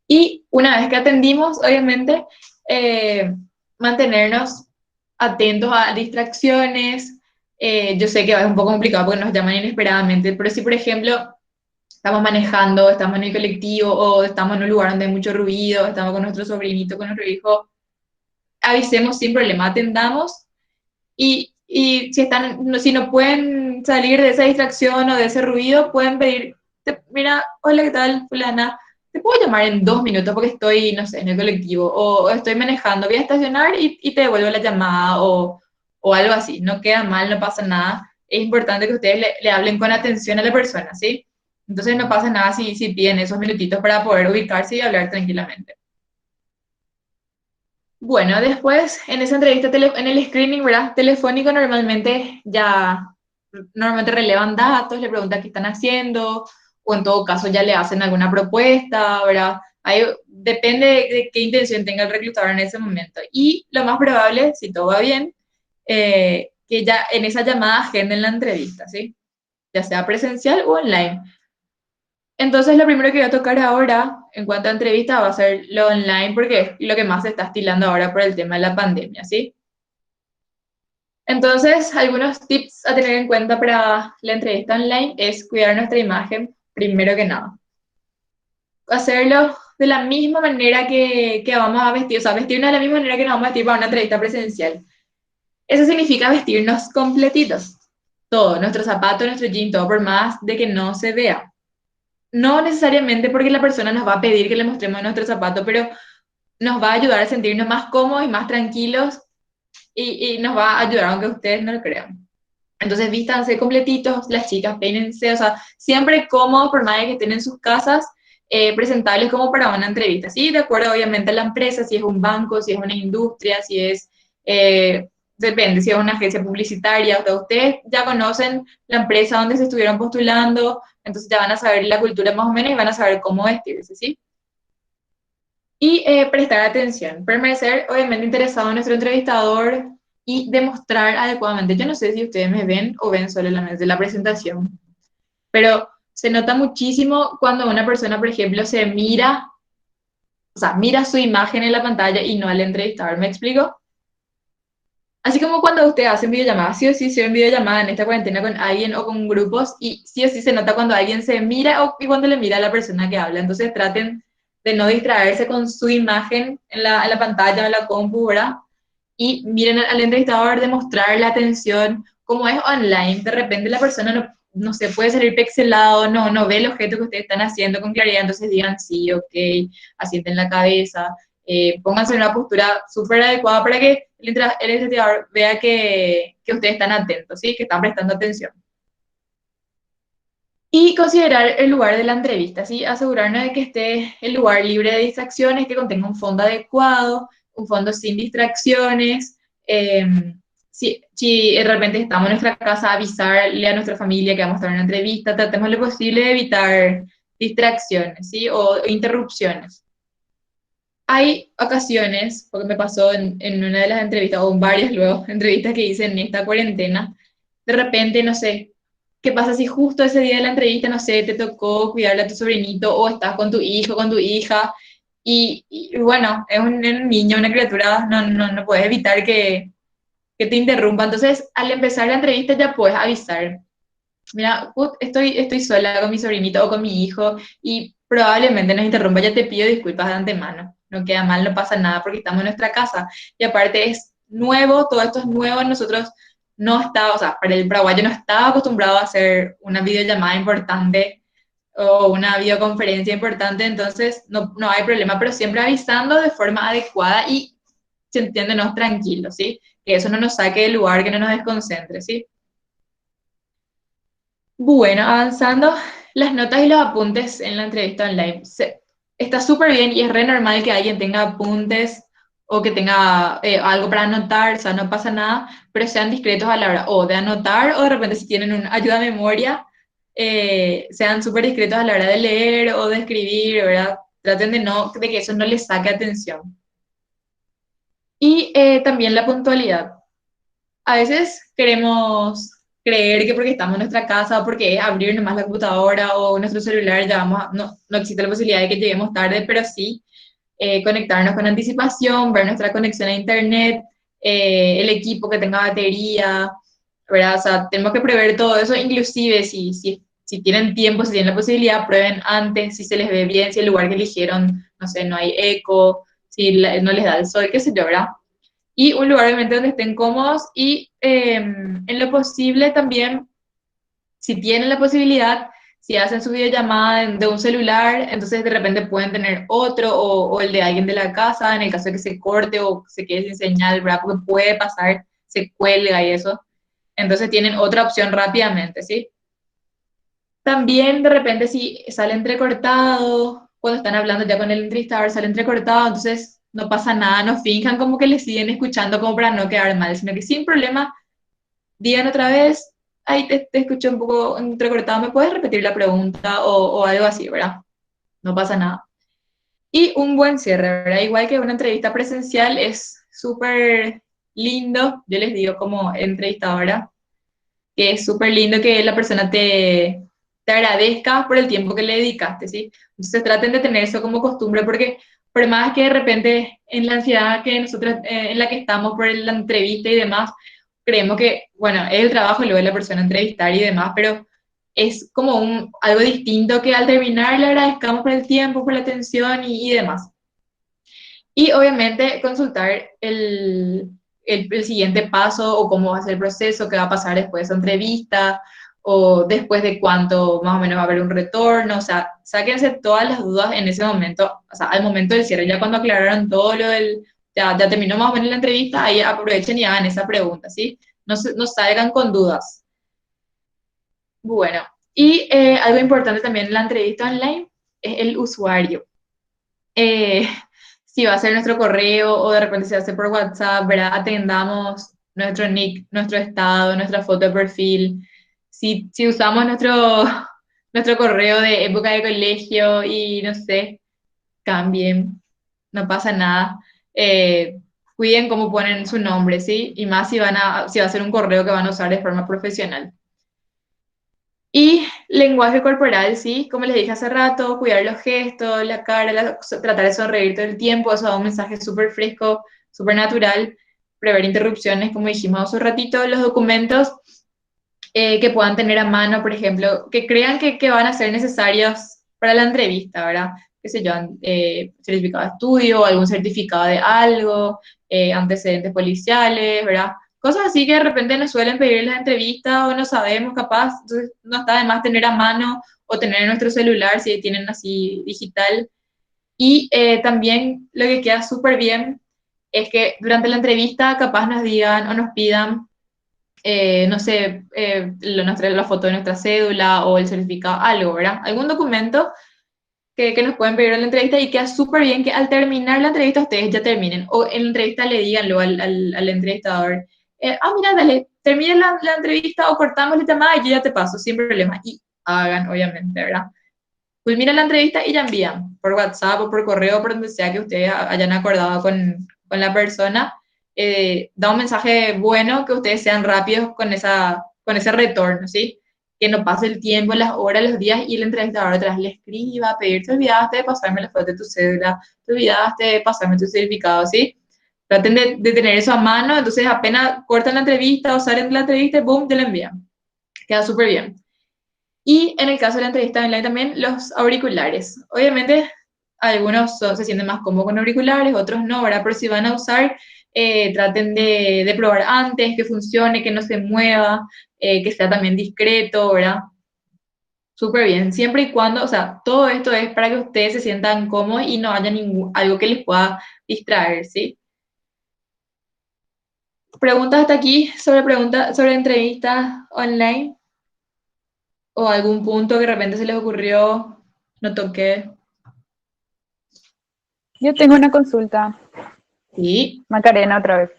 B: Y una vez que atendimos, obviamente, mantenernos atentos a distracciones. Yo sé que es un poco complicado porque nos llaman inesperadamente, pero si, por ejemplo, estamos manejando, estamos en el colectivo o estamos en un lugar donde hay mucho ruido, estamos con nuestro sobrinito, con nuestro hijo, avisemos sin problema, atendamos y si si no pueden salir de esa distracción o de ese ruido, pueden pedir, mira, hola, ¿qué tal, fulana? Te puedo llamar en 2 minutos porque estoy, no sé, en el colectivo o estoy manejando, voy a estacionar y te devuelvo la llamada o algo así. No queda mal, no pasa nada. Es importante que ustedes le hablen con atención a la persona, ¿sí? Entonces no pasa nada si piden esos minutitos para poder ubicarse y hablar tranquilamente. Bueno, después en esa entrevista, en el screening, ¿verdad? Telefónico normalmente relevan datos, le preguntan qué están haciendo, o en todo caso ya le hacen alguna propuesta, ¿verdad? Ahí depende de qué intención tenga el reclutador en ese momento. Y lo más probable, si todo va bien, que ya en esa llamada agenden la entrevista, ¿sí? Ya sea presencial o online. Entonces, lo primero que voy a tocar ahora, en cuanto a entrevista, va a ser lo online, porque es lo que más se está estilando ahora por el tema de la pandemia, ¿sí? Entonces, algunos tips a tener en cuenta para la entrevista online es cuidar nuestra imagen, primero que nada. Hacerlo de la misma manera que vamos a vestir, o sea, vestirnos de la misma manera que nos vamos a vestir para una entrevista presencial. Eso significa vestirnos completitos. Todo, nuestro zapato, nuestro jean, todo, por más de que no se vea. No necesariamente porque la persona nos va a pedir que le mostremos nuestro zapato, pero nos va a ayudar a sentirnos más cómodos y más tranquilos y nos va a ayudar aunque ustedes no lo crean. Entonces vístanse completitos, las chicas peínense, o sea, siempre cómodos por más de que estén en sus casas, presentables como para una entrevista, ¿sí? De acuerdo obviamente a la empresa, si es un banco, si es una industria, si es, depende, si es una agencia publicitaria, o sea, ustedes ya conocen la empresa donde se estuvieron postulando, entonces ya van a saber la cultura más o menos y van a saber cómo vestirse, ¿sí? Y prestar atención, permanecer obviamente interesado en nuestro entrevistador y demostrar adecuadamente. Yo no sé si ustedes me ven o ven solo la presentación, pero se nota muchísimo cuando una persona, por ejemplo, se mira, o sea, mira su imagen en la pantalla y no al entrevistador, ¿me explico? Así como cuando usted hace videollamada, sí o sí se ve en videollamada en esta cuarentena con alguien o con grupos y sí o sí se nota cuando alguien se mira y cuando le mira a la persona que habla. Entonces traten de no distraerse con su imagen en la pantalla o en la compu, ¿verdad? Y miren al entrevistador, demostrar la atención, como es online, de repente la persona no se puede salir pixelado, no ve el objeto que ustedes están haciendo con claridad, entonces digan sí, ok, asienten la cabeza, pónganse en una postura súper adecuada para que el entrevistador vea que ustedes están atentos, ¿sí? Que están prestando atención. Y considerar el lugar de la entrevista, ¿sí? Asegurarnos de que esté el lugar libre de distracciones, que contenga un fondo adecuado, un fondo sin distracciones. Si de repente estamos en nuestra casa, avisarle a nuestra familia que vamos a estar en una entrevista, tratemos lo posible de evitar distracciones, ¿sí? O interrupciones. Hay ocasiones, porque me pasó en una de las entrevistas, o en varias luego, entrevistas que hice en esta cuarentena, de repente, no sé, ¿qué pasa si justo ese día de la entrevista, no sé, te tocó cuidarle a tu sobrinito o estás con tu hijo, con tu hija? Y bueno, es un niño, una criatura, no puedes evitar que te interrumpa. Entonces, al empezar la entrevista ya puedes avisar. Mira, estoy sola con mi sobrinito o con mi hijo y probablemente nos interrumpa, ya te pido disculpas de antemano. No queda mal, no pasa nada porque estamos en nuestra casa. Y aparte es nuevo, todo esto es nuevo, nosotros no estaba, o sea, para el paraguayo no estaba acostumbrado a hacer una videollamada importante o una videoconferencia importante, entonces no hay problema, pero siempre avisando de forma adecuada y, se entiéndenos, tranquilos, ¿sí? Que eso no nos saque del lugar, que no nos desconcentre, ¿sí? Bueno, avanzando, las notas y los apuntes en la entrevista online. Está súper bien y es re normal que alguien tenga apuntes o que tenga algo para anotar, o sea, no pasa nada, pero sean discretos a la hora o de anotar o de repente si tienen una ayuda a memoria, sean súper discretos a la hora de leer o de escribir, ¿verdad? Traten de que eso no les saque atención. Y también la puntualidad. A veces queremos creer que porque estamos en nuestra casa o porque es abrir nomás la computadora o nuestro celular, ya no existe la posibilidad de que lleguemos tarde, pero sí conectarnos con anticipación, ver nuestra conexión a internet, el equipo que tenga batería, ¿verdad? O sea, tenemos que prever todo eso, inclusive si si tienen tiempo, si tienen la posibilidad, prueben antes, si se les ve bien, si el lugar que eligieron, no sé, no hay eco, si no les da el sol, qué sé yo, ¿verdad? Y un lugar obviamente donde estén cómodos y en lo posible también, si tienen la posibilidad, si hacen su videollamada de un celular, entonces de repente pueden tener otro o el de alguien de la casa, en el caso de que se corte o se quede sin señal, ¿verdad? Porque puede pasar, se cuelga y eso. Entonces tienen otra opción rápidamente, ¿sí? También de repente si sale entrecortado, cuando están hablando ya con el entrevistador, sale entrecortado, entonces no pasa nada, no finjan como que le siguen escuchando como para no quedar mal, sino que sin problema digan otra vez, ay, te escuché un poco entrecortado, ¿me puedes repetir la pregunta o algo así, ¿verdad? No pasa nada. Y un buen cierre, ¿verdad? Igual que una entrevista presencial es súper lindo, yo les digo como entrevistadora, que es súper lindo que la persona te agradezca por el tiempo que le dedicaste, ¿sí? Entonces traten de tener eso como costumbre porque por más que de repente en la ansiedad que nosotros, en la que estamos por la entrevista y demás, creemos que, bueno, es el trabajo y luego la persona entrevistar y demás, pero es como algo distinto que al terminar le agradezcamos por el tiempo, por la atención y demás. Y obviamente consultar el siguiente paso o cómo va a ser el proceso, qué va a pasar después de esa entrevista o después de cuánto más o menos va a haber un retorno. O sea, sáquense todas las dudas en ese momento, o sea, al momento del cierre, ya cuando aclararon todo lo ya terminó más o menos la entrevista, ahí aprovechen y hagan esa pregunta, ¿sí? No salgan con dudas. Bueno, y algo importante también en la entrevista online es el usuario. Eh, si va a ser nuestro correo o de repente se hace por WhatsApp, ¿verdad? Atendamos nuestro nick, nuestro estado, nuestra foto de perfil. Si usamos nuestro correo de época de colegio y no sé, cambien, no pasa nada. Cuiden cómo ponen su nombre, ¿sí? Y más si va a ser un correo que van a usar de forma profesional. Y lenguaje corporal, sí, como les dije hace rato, cuidar los gestos, la cara, tratar de sonreír todo el tiempo, eso da un mensaje súper fresco, súper natural, prever interrupciones, como dijimos hace un ratito, los documentos que puedan tener a mano, por ejemplo, que crean que van a ser necesarios para la entrevista, ¿verdad? Qué sé yo, certificado de estudio, algún certificado de algo, antecedentes policiales, ¿verdad? Cosas así que de repente nos suelen pedir en las entrevistas o no sabemos capaz, entonces no está de más tener a mano o tener en nuestro celular si tienen así digital. Y también lo que queda súper bien es que durante la entrevista capaz nos digan o nos pidan no sé, la foto de nuestra cédula o el certificado, algo, ¿verdad? Algún documento que nos pueden pedir en la entrevista y queda súper bien que al terminar la entrevista ustedes ya terminen. O en la entrevista le diganlo al entrevistador, mira, dale, termina la entrevista o cortamos la llamada y yo ya te paso, sin problema. Y hagan, obviamente, ¿verdad? Culmina la entrevista y ya envían por WhatsApp o por correo, por donde sea que ustedes hayan acordado con la persona. Da un mensaje bueno que ustedes sean rápidos con ese retorno, ¿sí? Que no pase el tiempo, las horas, los días y el entrevistador atrás le escriba, pedir, te olvidaste de pasarme la foto de tu cédula, te olvidaste de pasarme tu certificado, ¿sí? Traten de tener eso a mano, entonces apenas cortan la entrevista o salen de la entrevista, boom, te la envían. Queda súper bien. Y en el caso de la entrevista online también, los auriculares. Obviamente, algunos se sienten más cómodos con auriculares, otros no, ¿verdad? Pero si van a usar, traten de probar antes, que funcione, que no se mueva, que sea también discreto, ¿verdad? Súper bien, siempre y cuando, o sea, todo esto es para que ustedes se sientan cómodos y no haya algo que les pueda distraer, ¿sí? ¿Preguntas hasta aquí sobre entrevistas online? ¿O algún punto que de repente se les ocurrió, no toqué?
D: Yo tengo una consulta,
B: Sí,
D: Macarena, otra vez.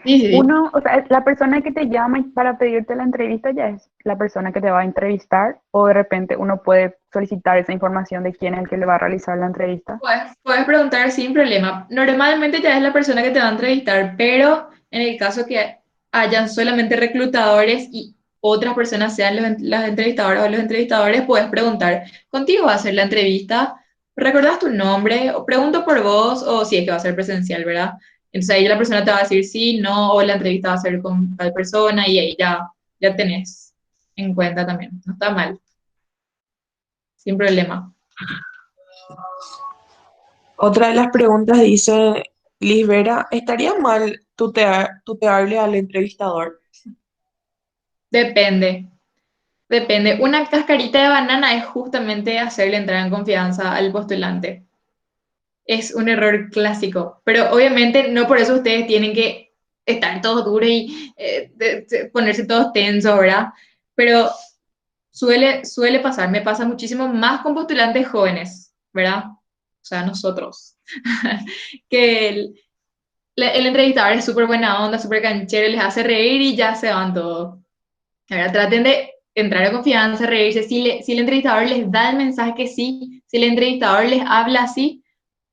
B: sí, sí, sí.
D: Uno, o sea, la persona que te llama para pedirte la entrevista ya es la persona que te va a entrevistar, o de repente uno puede solicitar esa información de quién es el que le va a realizar la entrevista.
B: Puedes preguntar sin problema. Normalmente ya es la persona que te va a entrevistar, pero en el caso que hayan solamente reclutadores y otras personas sean las entrevistadoras o los entrevistadores, puedes preguntar, ¿contigo va a ser la entrevista? ¿Recordás tu nombre? O pregunto por vos, o si es que va a ser presencial, ¿verdad? Entonces ahí la persona te va a decir sí, no, o la entrevista va a ser con tal persona y ahí ya tenés en cuenta también. No está mal. sin problema.
A: Otra de las preguntas dice, Lisbera, ¿estaría mal tutearle al entrevistador?
B: Depende. Depende. Una cascarita de banana es justamente hacerle entrar en confianza al postulante. Es un error clásico, pero obviamente no por eso ustedes tienen que estar todos duros y ponerse todos tensos, ¿verdad? Pero suele pasar, me pasa muchísimo más con postulantes jóvenes, ¿verdad? O sea, nosotros, que el entrevistador es súper buena onda, súper canchero, les hace reír y ya se van todos. Ahora traten de entrar en confianza, reírse. Si el entrevistador les da el mensaje que sí, si el entrevistador les habla así,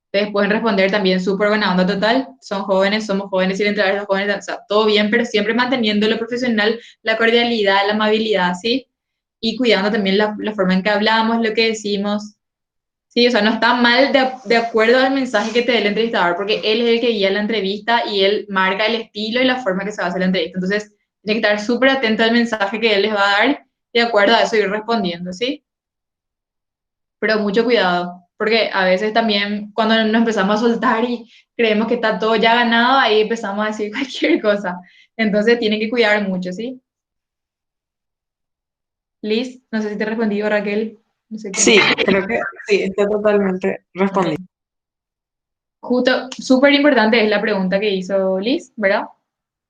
B: ustedes pueden responder también súper buena onda total. Son jóvenes, somos jóvenes, si el entrevistador es jóvenes, o sea, todo bien, pero siempre manteniendo lo profesional, la cordialidad, la amabilidad, ¿sí? Y cuidando también la forma en que hablamos, lo que decimos. Sí, o sea, no está mal de acuerdo al mensaje que te dé el entrevistador, porque él es el que guía la entrevista y él marca el estilo y la forma que se va a hacer la entrevista. Entonces, tiene que estar súper atento al mensaje que él les va a dar y de acuerdo a eso ir respondiendo, ¿sí? Pero mucho cuidado, porque a veces también cuando nos empezamos a soltar y creemos que está todo ya ganado, ahí empezamos a decir cualquier cosa. Entonces, tienen que cuidar mucho, ¿sí? Liz, no sé si te respondí o Raquel, no sé quién.
A: Sí, creo que sí, está totalmente respondido.
B: Ok. Justo, súper importante es la pregunta que hizo Liz, ¿verdad?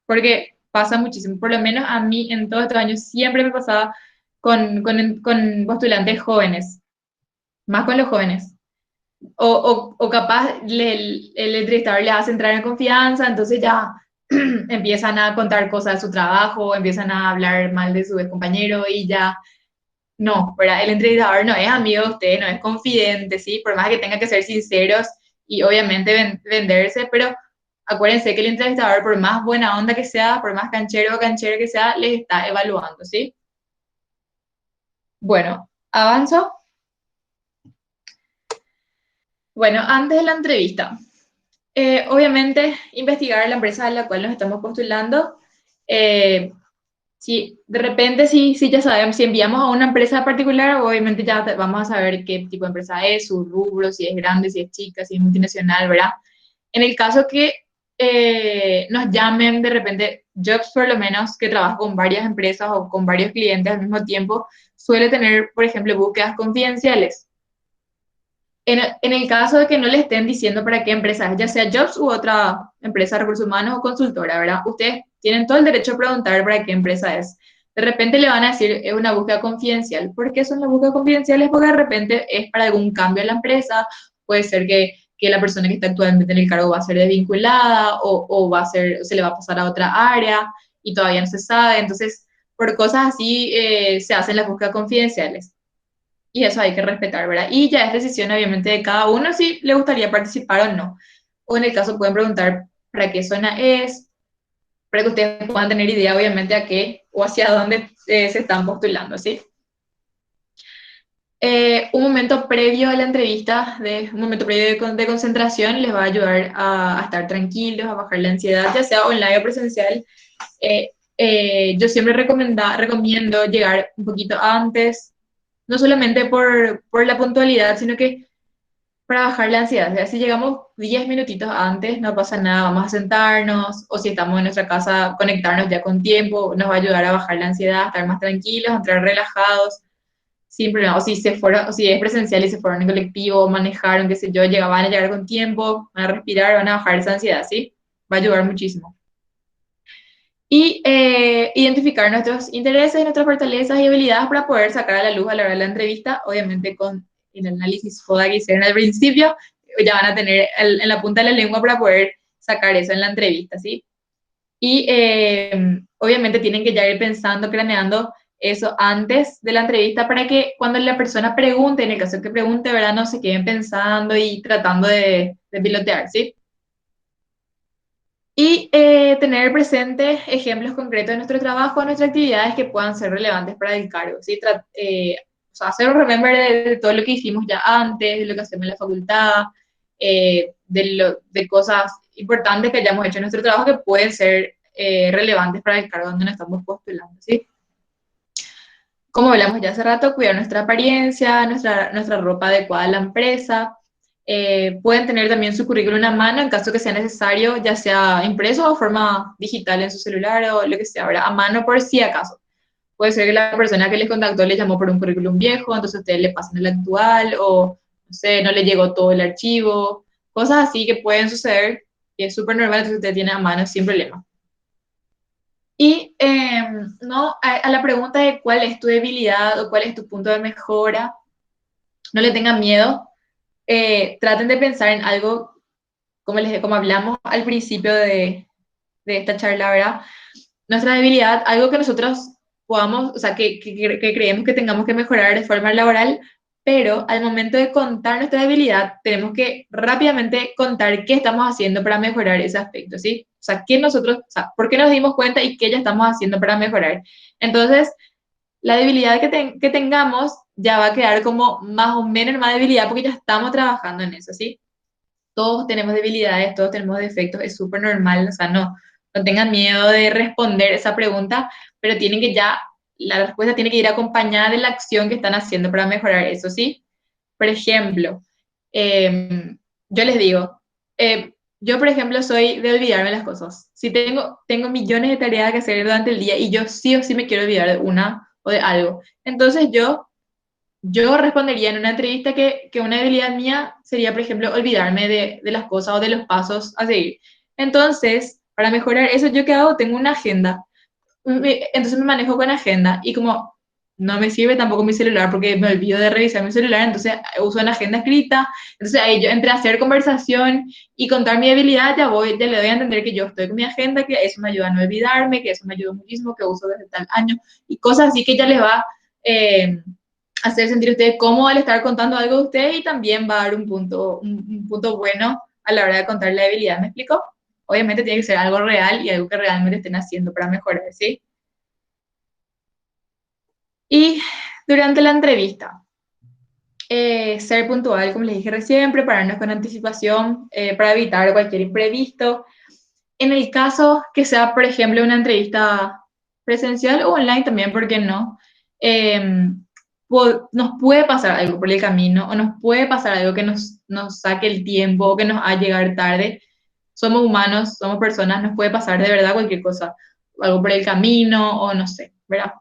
B: Porque pasa muchísimo, por lo menos a mí en todos estos años siempre me pasaba con postulantes jóvenes, más con los jóvenes. O capaz el entrevistador le hace entrar en confianza, entonces ya empiezan a contar cosas de su trabajo, empiezan a hablar mal de su compañero y ya no, ¿verdad? El entrevistador no es amigo de usted, no es confidente, ¿sí? Por más que tenga que ser sinceros y obviamente venderse, pero acuérdense que el entrevistador, por más buena onda que sea, por más canchero o canchero que sea, les está evaluando, ¿sí? Bueno, avanzo. Bueno, antes de la entrevista, obviamente investigar la empresa a la cual nos estamos postulando. eh, Si de repente, si ya sabemos, si enviamos a una empresa particular, obviamente ya vamos a saber qué tipo de empresa es, su rubro, si es grande, si es chica, si es multinacional, ¿verdad? En el caso que nos llamen de repente, Jobs por lo menos, que trabaja con varias empresas o con varios clientes al mismo tiempo, suele tener, por ejemplo, búsquedas confidenciales. En el caso de que no le estén diciendo para qué empresa es, ya sea Jobs u otra empresa de recursos humanos o consultora, ¿verdad? Ustedes tienen todo el derecho a preguntar para qué empresa es. De repente le van a decir, es una búsqueda confidencial. ¿Por qué son las búsquedas confidenciales? Porque de repente es para algún cambio en la empresa, puede ser que la persona que está actualmente en el cargo va a ser desvinculada o va a ser, se le va a pasar a otra área y todavía no se sabe. Entonces, por cosas así se hacen las búsquedas confidenciales. Y eso hay que respetar, ¿verdad? Y ya es decisión, obviamente, de cada uno si le gustaría participar o no. O en el caso pueden preguntar para qué zona es, para que ustedes puedan tener idea, obviamente, a qué o hacia dónde se están postulando, ¿sí? Un momento previo a la entrevista, un momento previo de concentración, les va a ayudar a estar tranquilos, a bajar la ansiedad, ya sea online o presencial. Yo siempre recomiendo llegar un poquito antes, no solamente por la puntualidad, sino que para bajar la ansiedad. O sea, si llegamos 10 minutitos antes, no pasa nada, vamos a sentarnos, o si estamos en nuestra casa, conectarnos ya con tiempo, nos va a ayudar a bajar la ansiedad, a estar más tranquilos, a estar relajados, sin problema. O si se fueron, o si es presencial y se fueron en colectivo, manejaron, qué sé yo, van a llegar con tiempo, van a respirar, van a bajar esa ansiedad, ¿sí? Va a ayudar muchísimo. Y identificar nuestros intereses, nuestras fortalezas y habilidades para poder sacar a la luz a la hora de la entrevista, obviamente con el análisis FODA que hicieron al principio, ya van a tener en la punta de la lengua para poder sacar eso en la entrevista, ¿sí? Y obviamente tienen que ya ir pensando, craneando eso antes de la entrevista para que cuando la persona pregunte, en el caso que pregunte, ¿verdad? No se queden pensando y tratando de pilotear, ¿sí? Y tener presente ejemplos concretos de nuestro trabajo, de nuestras actividades que puedan ser relevantes para el cargo, ¿sí? O sea, hacer un remember de todo lo que hicimos ya antes, de lo que hacemos en la facultad, de cosas importantes que hayamos hecho en nuestro trabajo que pueden ser relevantes para el cargo donde nos estamos postulando, ¿sí? como hablamos ya hace rato, cuidar nuestra apariencia, nuestra ropa adecuada a la empresa. Pueden tener también su currículum a mano en caso que sea necesario, ya sea impreso o forma digital en su celular o lo que sea, ¿verdad? A mano por si acaso. Puede ser que la persona que les contactó le llamó por un currículum viejo, entonces ustedes le pasan el actual, o no sé, no le llegó todo el archivo, cosas así que pueden suceder, y es súper normal que usted tiene a mano sin problema. Y no, a la pregunta de cuál es tu debilidad o cuál es tu punto de mejora, no le tengan miedo, traten de pensar en algo, como hablamos al principio de esta charla, ¿verdad? Nuestra debilidad, algo que nosotros podamos, o sea, que creemos que tengamos que mejorar de forma laboral, pero al momento de contar nuestra debilidad, tenemos que rápidamente contar qué estamos haciendo para mejorar ese aspecto, ¿sí? O sea, o sea, por qué nos dimos cuenta y qué ya estamos haciendo para mejorar. Entonces, la debilidad que tengamos ya va a quedar como más o menos más debilidad porque ya estamos trabajando en eso, ¿sí? Todos tenemos debilidades, todos tenemos defectos, es súper normal, o sea, no tengan miedo de responder esa pregunta, pero la respuesta tiene que ir acompañada de la acción que están haciendo para mejorar eso, ¿sí? Por ejemplo, yo les digo, yo por ejemplo soy de olvidarme las cosas. Si tengo millones de tareas que hacer durante el día y yo sí o sí me quiero olvidar de una o de algo, entonces yo respondería en una entrevista que una debilidad mía sería, por ejemplo, olvidarme de las cosas o de los pasos a seguir. Entonces, para mejorar eso, ¿yo qué hago? Tengo una agenda. Entonces me manejo con agenda y como no me sirve tampoco mi celular porque me olvido de revisar mi celular, entonces uso una agenda escrita. Entonces ahí yo entre hacer conversación y contar mi debilidad ya le doy a entender que yo estoy con mi agenda, que eso me ayuda a no olvidarme, que eso me ayuda muchísimo, que uso desde tal año y cosas así que ya les va eh, hacer sentir ustedes cómodos al estar contando algo de ustedes y también va a dar un punto bueno a la hora de contar la debilidad. ¿Me explico? Obviamente tiene que ser algo real y algo que realmente estén haciendo para mejorar, ¿sí? Y durante la entrevista, ser puntual, como les dije recién, prepararnos con anticipación para evitar cualquier imprevisto. En el caso que sea, por ejemplo, una entrevista presencial o online también, ¿por qué no? Eh, nos puede pasar algo por el camino o nos puede pasar algo que nos saque el tiempo o que nos haga llegar tarde. Somos humanos, somos personas, nos puede pasar de verdad cualquier cosa, algo por el camino o no sé, ¿verdad?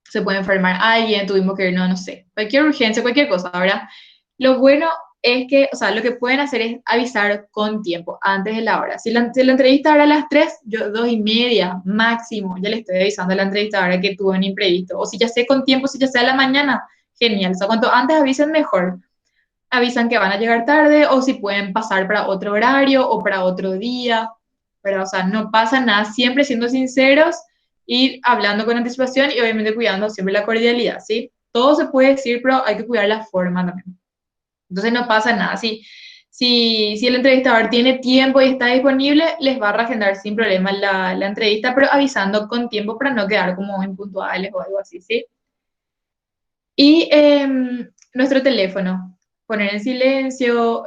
B: Se puede enfermar alguien, tuvimos que irnos, no sé, cualquier urgencia, cualquier cosa, ¿verdad? Lo bueno es que, o sea, lo que pueden hacer es avisar con tiempo, antes de la hora. Si la entrevista era a las 3, yo 2:30 máximo, ya le estoy avisando a la entrevistadora que tuvo un imprevisto. O si ya sé con tiempo, si ya sea a la mañana, genial. O sea, cuanto antes avisen, mejor. Avisan que van a llegar tarde o si pueden pasar para otro horario o para otro día. Pero, o sea, no pasa nada, siempre siendo sinceros y hablando con anticipación y obviamente cuidando siempre la cordialidad, ¿sí? Todo se puede decir, pero hay que cuidar la forma también. Entonces no pasa nada. Si el entrevistador tiene tiempo y está disponible, les va a reagendar sin problema la entrevista, pero avisando con tiempo para no quedar como impuntuales o algo así, ¿sí? Y nuestro teléfono, poner en silencio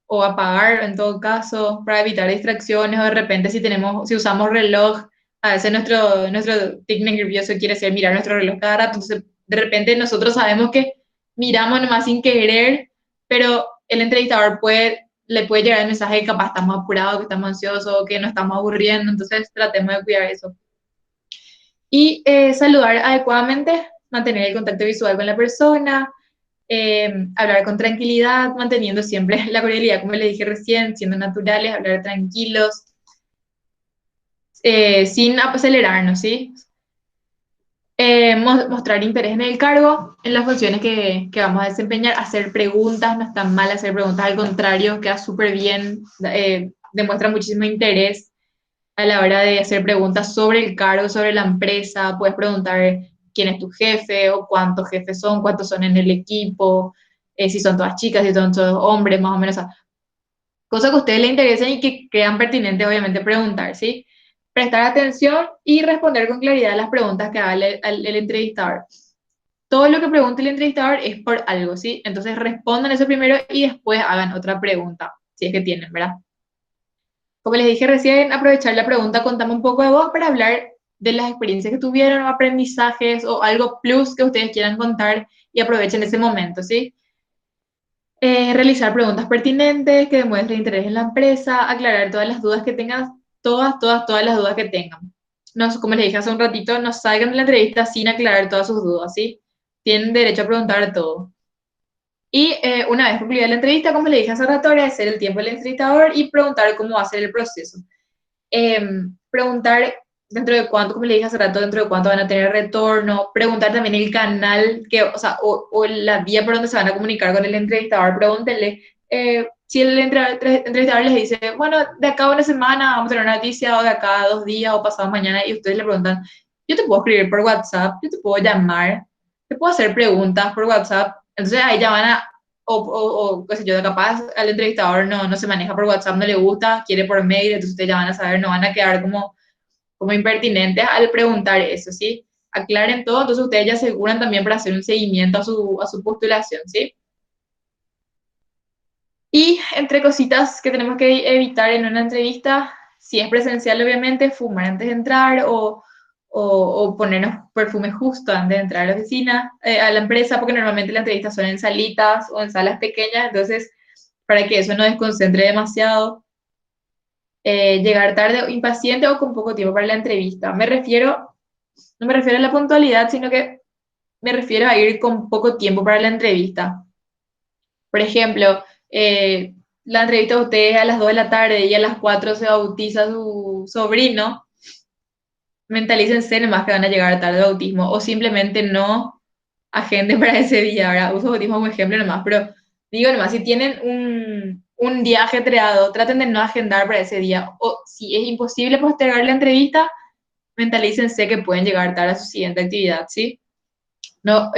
B: o apagar en todo caso para evitar distracciones o de repente si usamos reloj, a veces nuestro tic nervioso quiere ser mirar nuestro reloj cada rato, entonces de repente nosotros sabemos que miramos nomás sin querer, pero el entrevistador le puede llegar el mensaje que capaz estamos apurados, que estamos ansiosos, que nos estamos aburriendo, entonces tratemos de cuidar eso. Y saludar adecuadamente, mantener el contacto visual con la persona, hablar con tranquilidad, manteniendo siempre la cordialidad, como les dije recién, siendo naturales, hablar tranquilos, sin acelerarnos, ¿sí? Mostrar interés en el cargo, en las funciones que vamos a desempeñar, hacer preguntas, no está mal hacer preguntas, al contrario, queda súper bien, demuestra muchísimo interés a la hora de hacer preguntas sobre el cargo, sobre la empresa. Puedes preguntar quién es tu jefe o cuántos jefes son, cuántos son en el equipo, si son todas chicas, si son todos hombres, más o menos. O sea, cosas que a ustedes les interesen y que crean pertinente, obviamente, preguntar, ¿sí? Prestar atención y responder con claridad las preguntas que haga el entrevistador. Todo lo que pregunte el entrevistador es por algo, ¿sí? Entonces respondan eso primero y después hagan otra pregunta, si es que tienen, ¿verdad? Como les dije recién, aprovechar la pregunta, contame un poco de vos para hablar de las experiencias que tuvieron, o aprendizajes, o algo plus que ustedes quieran contar y aprovechen ese momento, ¿sí? Realizar preguntas pertinentes que demuestren interés en la empresa, aclarar todas las dudas que tengan, todas las dudas que tengan. No, como les dije hace un ratito, no salgan de la entrevista sin aclarar todas sus dudas, ¿sí? Tienen derecho a preguntar todo. Y una vez concluida la entrevista, como les dije hace rato, agradecer el tiempo del entrevistador y preguntar cómo va a ser el proceso. Preguntar dentro de cuánto, como le dije hace rato, dentro de cuánto van a tener retorno, preguntar también el canal, que, o sea, o la vía por donde se van a comunicar con el entrevistador, pregúntenle, si el entrevistador les dice, bueno, de acá a una semana vamos a tener una noticia, o de acá a 2 días, o pasado mañana, y ustedes le preguntan, yo te puedo escribir por WhatsApp, yo te puedo llamar, te puedo hacer preguntas por WhatsApp, entonces ahí ya van a, o qué sé yo, capaz al entrevistador no se maneja por WhatsApp, no le gusta, quiere por mail, entonces ustedes ya van a saber, no van a quedar como impertinentes al preguntar eso, ¿sí? Aclaren todo, entonces ustedes ya aseguran también para hacer un seguimiento a su postulación, ¿sí? Y entre cositas que tenemos que evitar en una entrevista, si es presencial, obviamente, fumar antes de entrar o ponernos perfume justo antes de entrar a la oficina, a la empresa, porque normalmente las entrevistas son en salitas o en salas pequeñas, entonces, para que eso no desconcentre demasiado. Llegar tarde o impaciente o con poco tiempo para la entrevista. No me refiero a la puntualidad, sino que me refiero a ir con poco tiempo para la entrevista. Por ejemplo, la entrevista de ustedes a las 2 de la tarde y a las 4 se bautiza su sobrino, mentalícense nomás que van a llegar tarde al bautismo o simplemente no agenden para ese día, ¿verdad? Uso bautismo como ejemplo nomás, pero digo nomás, si tienen un día ajetreado, traten de no agendar para ese día, o si es imposible postergar la entrevista, mentalícense que pueden llegar tarde a su siguiente actividad, ¿sí? No,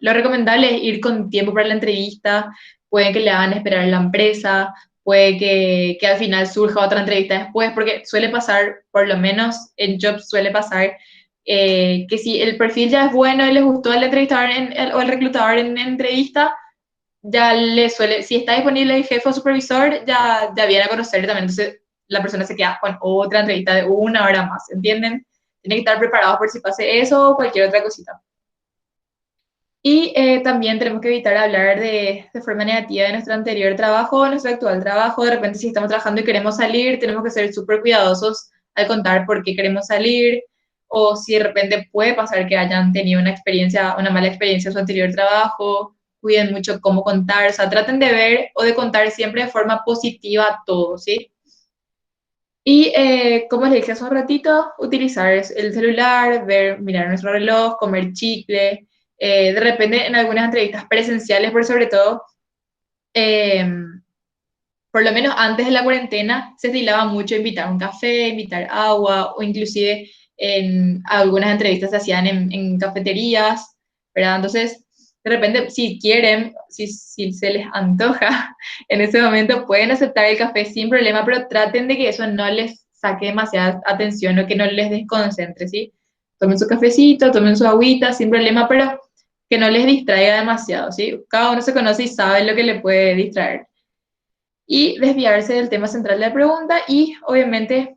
B: lo recomendable es ir con tiempo para la entrevista, puede que le hagan esperar en la empresa, puede que al final surja otra entrevista después, porque suele pasar, por lo menos en Jobs suele pasar, que si el perfil ya es bueno y les gustó el entrevistador o el reclutador en entrevista, ya le suele, si está disponible el jefe o supervisor, ya viene a conocer también, entonces la persona se queda con otra entrevista de 1 hora más, ¿entienden? Tienen que estar preparados por si pase eso o cualquier otra cosita. Y también tenemos que evitar hablar de forma negativa de nuestro anterior trabajo, nuestro actual trabajo. De repente, si estamos trabajando y queremos salir, tenemos que ser súper cuidadosos al contar por qué queremos salir, o si de repente puede pasar que hayan tenido una mala experiencia en su anterior trabajo. Cuiden mucho cómo contar, o sea, traten de ver o de contar siempre de forma positiva todo, ¿sí? Y como les dije hace un ratito, utilizar el celular, mirar nuestro reloj, comer chicle. De repente, en algunas entrevistas presenciales, por sobre todo, eh, por lo menos antes de la cuarentena, se estilaba mucho invitar un café, invitar agua, o inclusive en algunas entrevistas se hacían en cafeterías, ¿verdad? Entonces, de repente, si quieren, si se les antoja, en ese momento pueden aceptar el café sin problema, pero traten de que eso no les saque demasiada atención o que no les desconcentre, ¿sí? Tomen su cafecito, tomen su agüita sin problema, pero que no les distraiga demasiado, ¿sí? Cada uno se conoce y sabe lo que le puede distraer. Y desviarse del tema central de la pregunta y, obviamente,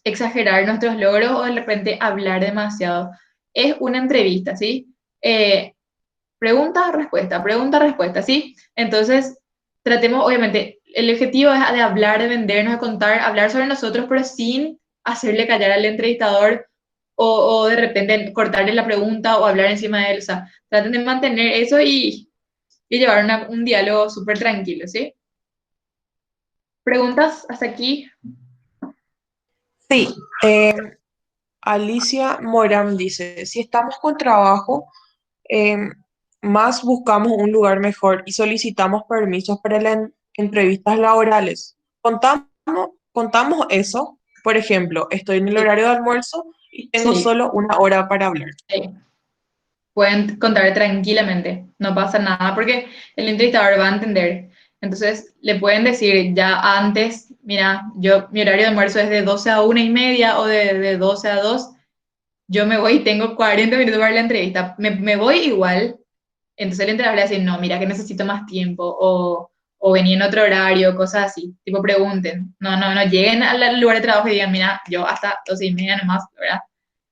B: exagerar nuestros logros o de repente hablar demasiado. Es una entrevista, ¿sí? Pregunta, respuesta, ¿sí? Entonces, tratemos, obviamente, el objetivo es de hablar, de vendernos, de contar, hablar sobre nosotros, pero sin hacerle callar al entrevistador o de repente cortarle la pregunta o hablar encima de él. O sea, traten de mantener eso y llevar un diálogo súper tranquilo, ¿sí? ¿Preguntas hasta aquí?
A: Sí, Alicia Moram dice, si estamos con trabajo, em, más buscamos un lugar mejor y solicitamos permisos para las entrevistas laborales. Contamos eso. Por ejemplo, estoy en el
B: Sí,
A: horario de almuerzo y tengo
B: sí,
A: solo 1 hora para hablar.
B: sí. Pueden contar tranquilamente, no pasa nada porque el entrevistador va a entender. Entonces, le pueden decir ya antes, mira, mi horario de almuerzo es de 12 a 1:30 o de 12 a 2, yo me voy y tengo 40 minutos para la entrevista, me voy igual. Entonces el entrenador le va a decir, no, mira que necesito más tiempo, o vení en otro horario, cosas así, tipo pregunten, no lleguen al lugar de trabajo y digan, mira, yo hasta 12:30 nomás, ¿verdad?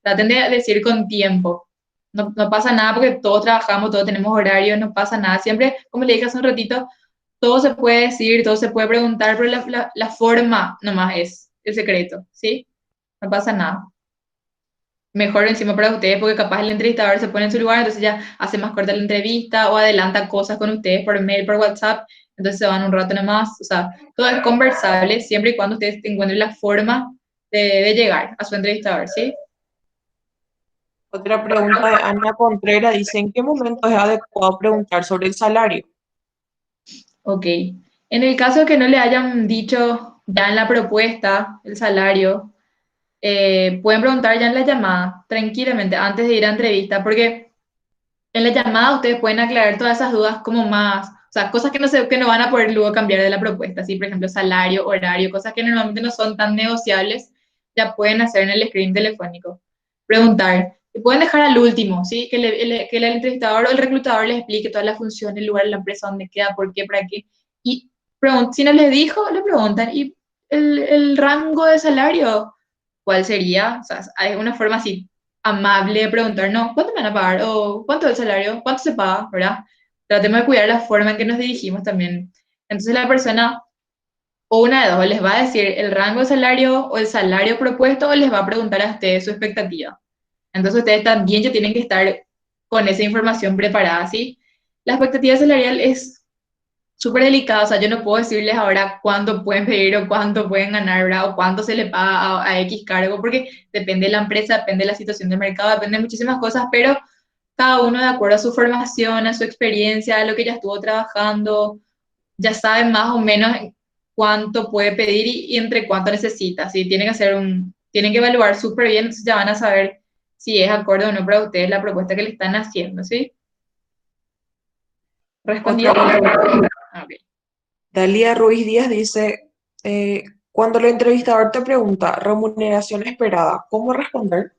B: Traten de decir con tiempo. No pasa nada porque todos trabajamos, todos tenemos horarios, no pasa nada. Siempre, como le dije hace un ratito, todo se puede decir, todo se puede preguntar, pero la forma nomás es el secreto, ¿sí? No pasa nada. Mejor encima para ustedes porque capaz el entrevistador se pone en su lugar, entonces ya hace más corta la entrevista o adelanta cosas con ustedes por mail, por WhatsApp, entonces se van un rato nomás. O sea, todo es conversable siempre y cuando ustedes encuentren la forma de llegar a su entrevistador, ¿sí?
A: Otra pregunta de Ana Contreras dice, ¿en qué momento es adecuado preguntar sobre el salario?
B: Ok. En el caso que no le hayan dicho ya en la propuesta el salario, pueden preguntar ya en la llamada, tranquilamente, antes de ir a entrevista, porque en la llamada ustedes pueden aclarar todas esas dudas como más, o sea, cosas que no van a poder luego cambiar de la propuesta, ¿sí? Por ejemplo, salario, horario, cosas que normalmente no son tan negociables, ya pueden hacer en el screen telefónico. Preguntar. Y pueden dejar al último, ¿sí? Que el entrevistador o el reclutador les explique todas las funciones, el lugar de la empresa, dónde queda, por qué, para qué. Y si no les dijo, le preguntan. ¿Y el rango de salario? ¿Cuál sería? O sea, hay una forma así amable de preguntar, no, ¿cuánto me van a pagar? O ¿cuánto es el salario? ¿Cuánto se paga? ¿Verdad? Tratemos de cuidar la forma en que nos dirigimos también. Entonces la persona, o una de dos, o les va a decir el rango de salario o el salario propuesto, o les va a preguntar a ustedes su expectativa. Entonces ustedes también ya tienen que estar con esa información preparada, ¿sí? La expectativa salarial es súper delicada, o sea, yo no puedo decirles ahora cuánto pueden pedir o cuánto pueden ganar, ¿verdad? O cuánto se le paga a X cargo, porque depende de la empresa, depende de la situación de mercado, depende de muchísimas cosas, pero cada uno de acuerdo a su formación, a su experiencia, a lo que ya estuvo trabajando, ya sabe más o menos cuánto puede pedir y entre cuánto necesita, ¿sí? Tienen que evaluar súper bien, entonces ya van a saber si es acorde o no para ustedes la propuesta que le están haciendo, ¿sí? ¿Respondí a
A: Otra
B: la
A: pregunta.
B: pregunta? Ok.
A: Dalia Ruiz Díaz dice, cuando el entrevistador te pregunta remuneración esperada, ¿cómo responder?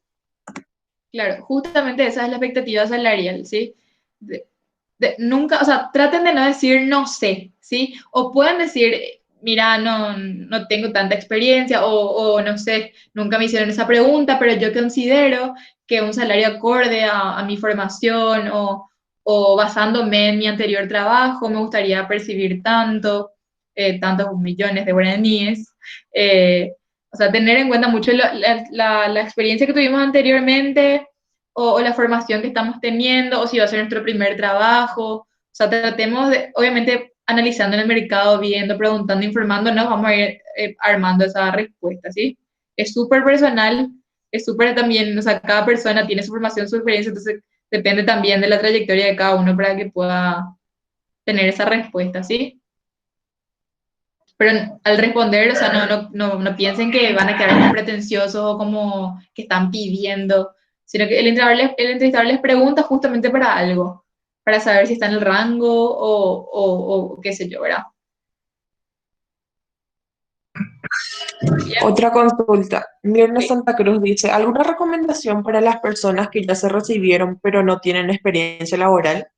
B: Claro, justamente esa es la expectativa salarial, ¿sí? De- nunca, o sea, traten de no decir no sé, ¿sí? O pueden decir, mira, no tengo tanta experiencia, o no sé, nunca me hicieron esa pregunta, pero yo considero que un salario acorde a mi formación o basándome en mi anterior trabajo, me gustaría percibir tantos millones de guaraníes. eh, o sea, tener en cuenta mucho la experiencia que tuvimos anteriormente o la formación que estamos teniendo o si va a ser nuestro primer trabajo. O sea, tratemos de, obviamente, analizando en el mercado, viendo, preguntando, informándonos, vamos a ir armando esa respuesta, ¿sí? Es súper personal, es súper también, o sea, cada persona tiene su formación, su experiencia, entonces depende también de la trayectoria de cada uno para que pueda tener esa respuesta, ¿sí? Pero al responder, o sea, no piensen que van a quedar como pretenciosos o como que están pidiendo, sino que el entrevistador les pregunta justamente para algo, para saber si está en el rango o qué sé yo, ¿verdad? Bien,
A: Otra consulta. Mirna
B: ok.
A: Santa Cruz dice, ¿alguna recomendación para las personas que ya se recibieron pero no tienen experiencia laboral?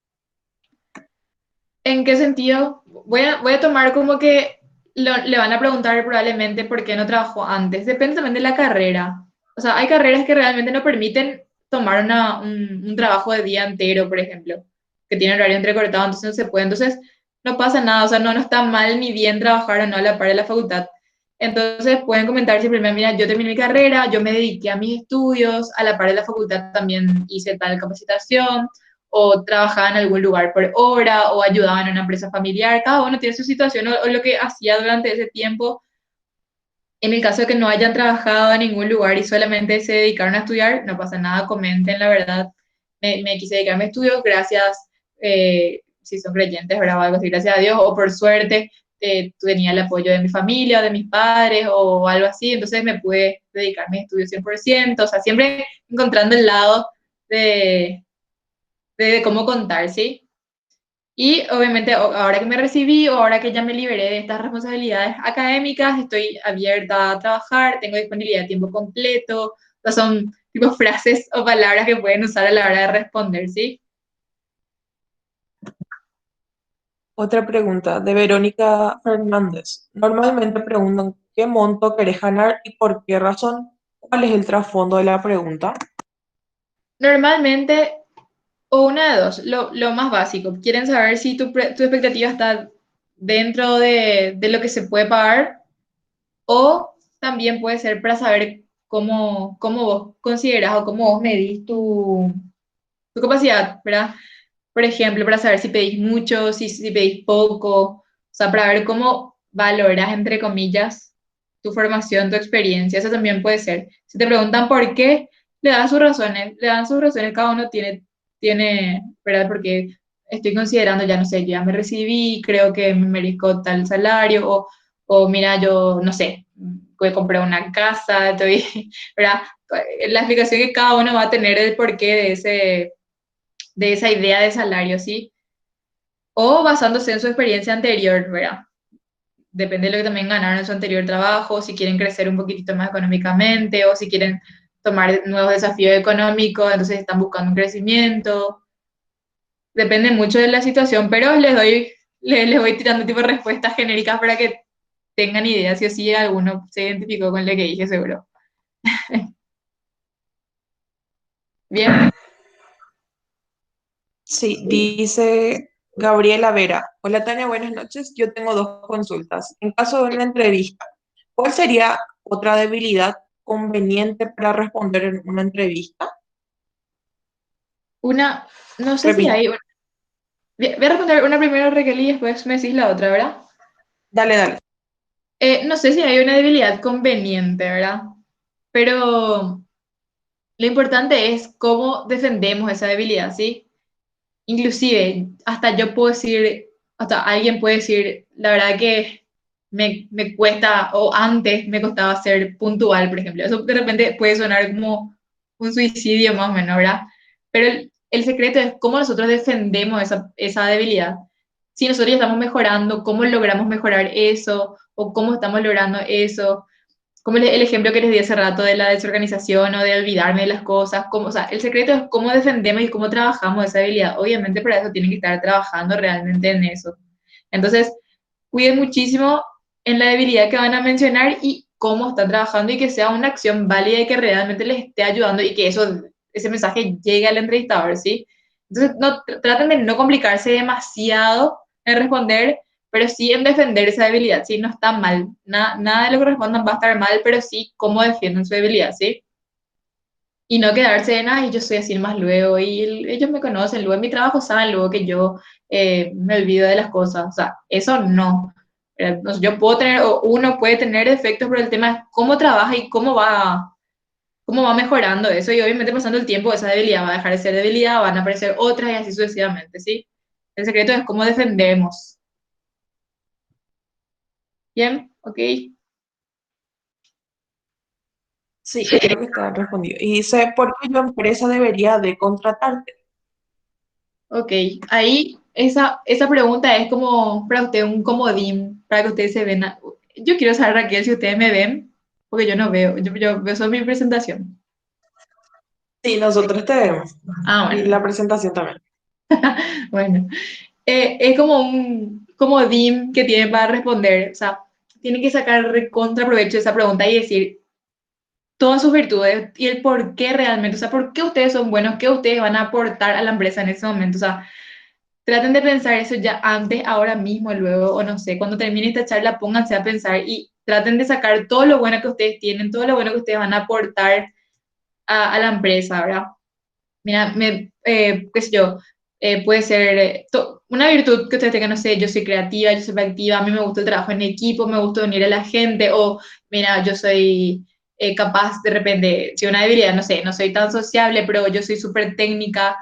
B: ¿En qué sentido? Voy a tomar como que le van a preguntar probablemente por qué no trabajó antes. Depende también de la carrera. O sea, hay carreras que realmente no permiten tomar un trabajo de día entero, por ejemplo, que tiene horario entrecortado, entonces no se puede. Entonces, no pasa nada, o sea, no está mal ni bien trabajar o no a la par de la facultad. Entonces, pueden comentar simplemente, mira, yo terminé mi carrera, yo me dediqué a mis estudios, a la par de la facultad también hice tal capacitación o trabajaba en algún lugar por hora, o ayudaba en una empresa familiar, cada uno tiene su situación o lo que hacía durante ese tiempo. En el caso de que no hayan trabajado en ningún lugar y solamente se dedicaron a estudiar, no pasa nada, comenten la verdad, me quise dedicar a mis estudios, gracias, si son creyentes, ¿verdad? O algo así, gracias a Dios, o por suerte tenía el apoyo de mi familia, de mis padres, o algo así, entonces me pude dedicar a mis estudios 100%, o sea, siempre encontrando el lado de, de cómo contar, ¿sí? Y obviamente ahora que me recibí o ahora que ya me liberé de estas responsabilidades académicas, estoy abierta a trabajar, tengo disponibilidad de tiempo completo. O sea, son tipo frases o palabras que pueden usar a la hora de responder, ¿sí?
A: Otra pregunta de Verónica Fernández. Normalmente preguntan qué monto querés ganar y por qué razón. ¿Cuál es el trasfondo de la pregunta?
B: Normalmente, o una de dos, lo más básico. Quieren saber si tu expectativa está dentro de lo que se puede pagar, o también puede ser para saber cómo vos consideras o cómo vos medís tu capacidad, ¿verdad? Por ejemplo, para saber si pedís mucho, si pedís poco, o sea, para ver cómo valoras, entre comillas, tu formación, tu experiencia, eso también puede ser. Si te preguntan por qué, le dan sus razones, cada uno tiene, ¿verdad? Porque estoy considerando, ya no sé, yo ya me recibí, creo que me merezco tal salario, o mira, yo, no sé, voy a comprar una casa, estoy, ¿verdad? La explicación que cada uno va a tener del porqué de esa idea de salario, ¿sí? O basándose en su experiencia anterior, ¿verdad? Depende de lo que también ganaron en su anterior trabajo, si quieren crecer un poquitito más económicamente o si quieren tomar nuevos desafíos económicos, entonces están buscando un crecimiento. Depende mucho de la situación, pero les voy tirando tipo respuestas genéricas para que tengan idea si o si alguno se identificó con lo que dije, seguro. Bien,
A: Sí, dice Gabriela Vera. Hola Tania, buenas noches. Yo tengo dos consultas. En caso de una entrevista, ¿cuál sería otra debilidad conveniente para responder en una entrevista?
B: una, no sé si
A: Repito,
B: hay, voy a responder una primero, Raquel, y después me decís la otra, ¿verdad?
A: dale, dale.
B: No sé si hay una debilidad conveniente, ¿verdad? Pero lo importante es cómo defendemos esa debilidad, ¿sí? Inclusive, hasta yo puedo decir, hasta alguien puede decir, la verdad que me cuesta, o antes me costaba ser puntual, por ejemplo. Eso de repente puede sonar como un suicidio más o menos, ¿verdad? Pero el secreto es cómo nosotros defendemos esa debilidad. Si nosotros ya estamos mejorando, cómo logramos mejorar eso, o cómo estamos logrando eso, como el ejemplo que les di hace rato de la desorganización o de olvidarme de las cosas, o sea, el secreto es cómo defendemos y cómo trabajamos esa habilidad. Obviamente para eso tienen que estar trabajando realmente en eso. Entonces, cuiden muchísimo en la debilidad que van a mencionar y cómo están trabajando y que sea una acción válida y que realmente les esté ayudando y que ese mensaje llegue al entrevistador, ¿sí? Entonces, no, traten de no complicarse demasiado en responder, pero sí en defender esa debilidad, ¿sí? No está mal, nada de lo que respondan va a estar mal, pero sí cómo defienden su debilidad, ¿sí? Y no quedarse en, ay, yo soy así más luego, y ellos me conocen, luego en mi trabajo saben luego que yo me olvido de las cosas, o sea, eso no. No sé, yo puedo tener, o uno puede tener defectos, pero el tema es cómo trabaja y cómo va mejorando eso, y obviamente pasando el tiempo esa debilidad va a dejar de ser debilidad, van a aparecer otras y así sucesivamente, ¿sí? El secreto es cómo defendemos. Bien, ok.
A: Sí, creo que está respondido. Y dice, ¿por qué la empresa debería de contratarte?
B: Ok, ahí esa pregunta es como para usted un comodín, para que ustedes se ven. Yo quiero saber, Raquel, si ustedes me ven, porque yo no veo, yo veo solo mi presentación.
A: Sí, nosotros te vemos.
B: Ah,
A: Y
B: bueno,
A: la presentación también.
B: bueno. Es como un comodín que tiene para responder, o sea, tiene que sacar recontra provecho de esa pregunta y decir todas sus virtudes y el por qué realmente, o sea, por qué ustedes son buenos, qué ustedes van a aportar a la empresa en ese momento, o sea, traten de pensar eso ya antes, ahora mismo, luego, o no sé, cuando termine esta charla, pónganse a pensar y traten de sacar todo lo bueno que ustedes tienen, todo lo bueno que ustedes van a aportar a la empresa, ¿verdad? Mira, qué sé yo, puede ser una virtud que ustedes tengan, no sé, yo soy creativa, yo soy proactiva, a mí me gusta el trabajo en equipo, me gusta unir a la gente, o mira, yo soy capaz de repente, si una debilidad, no sé, no soy tan sociable, pero yo soy súper técnica,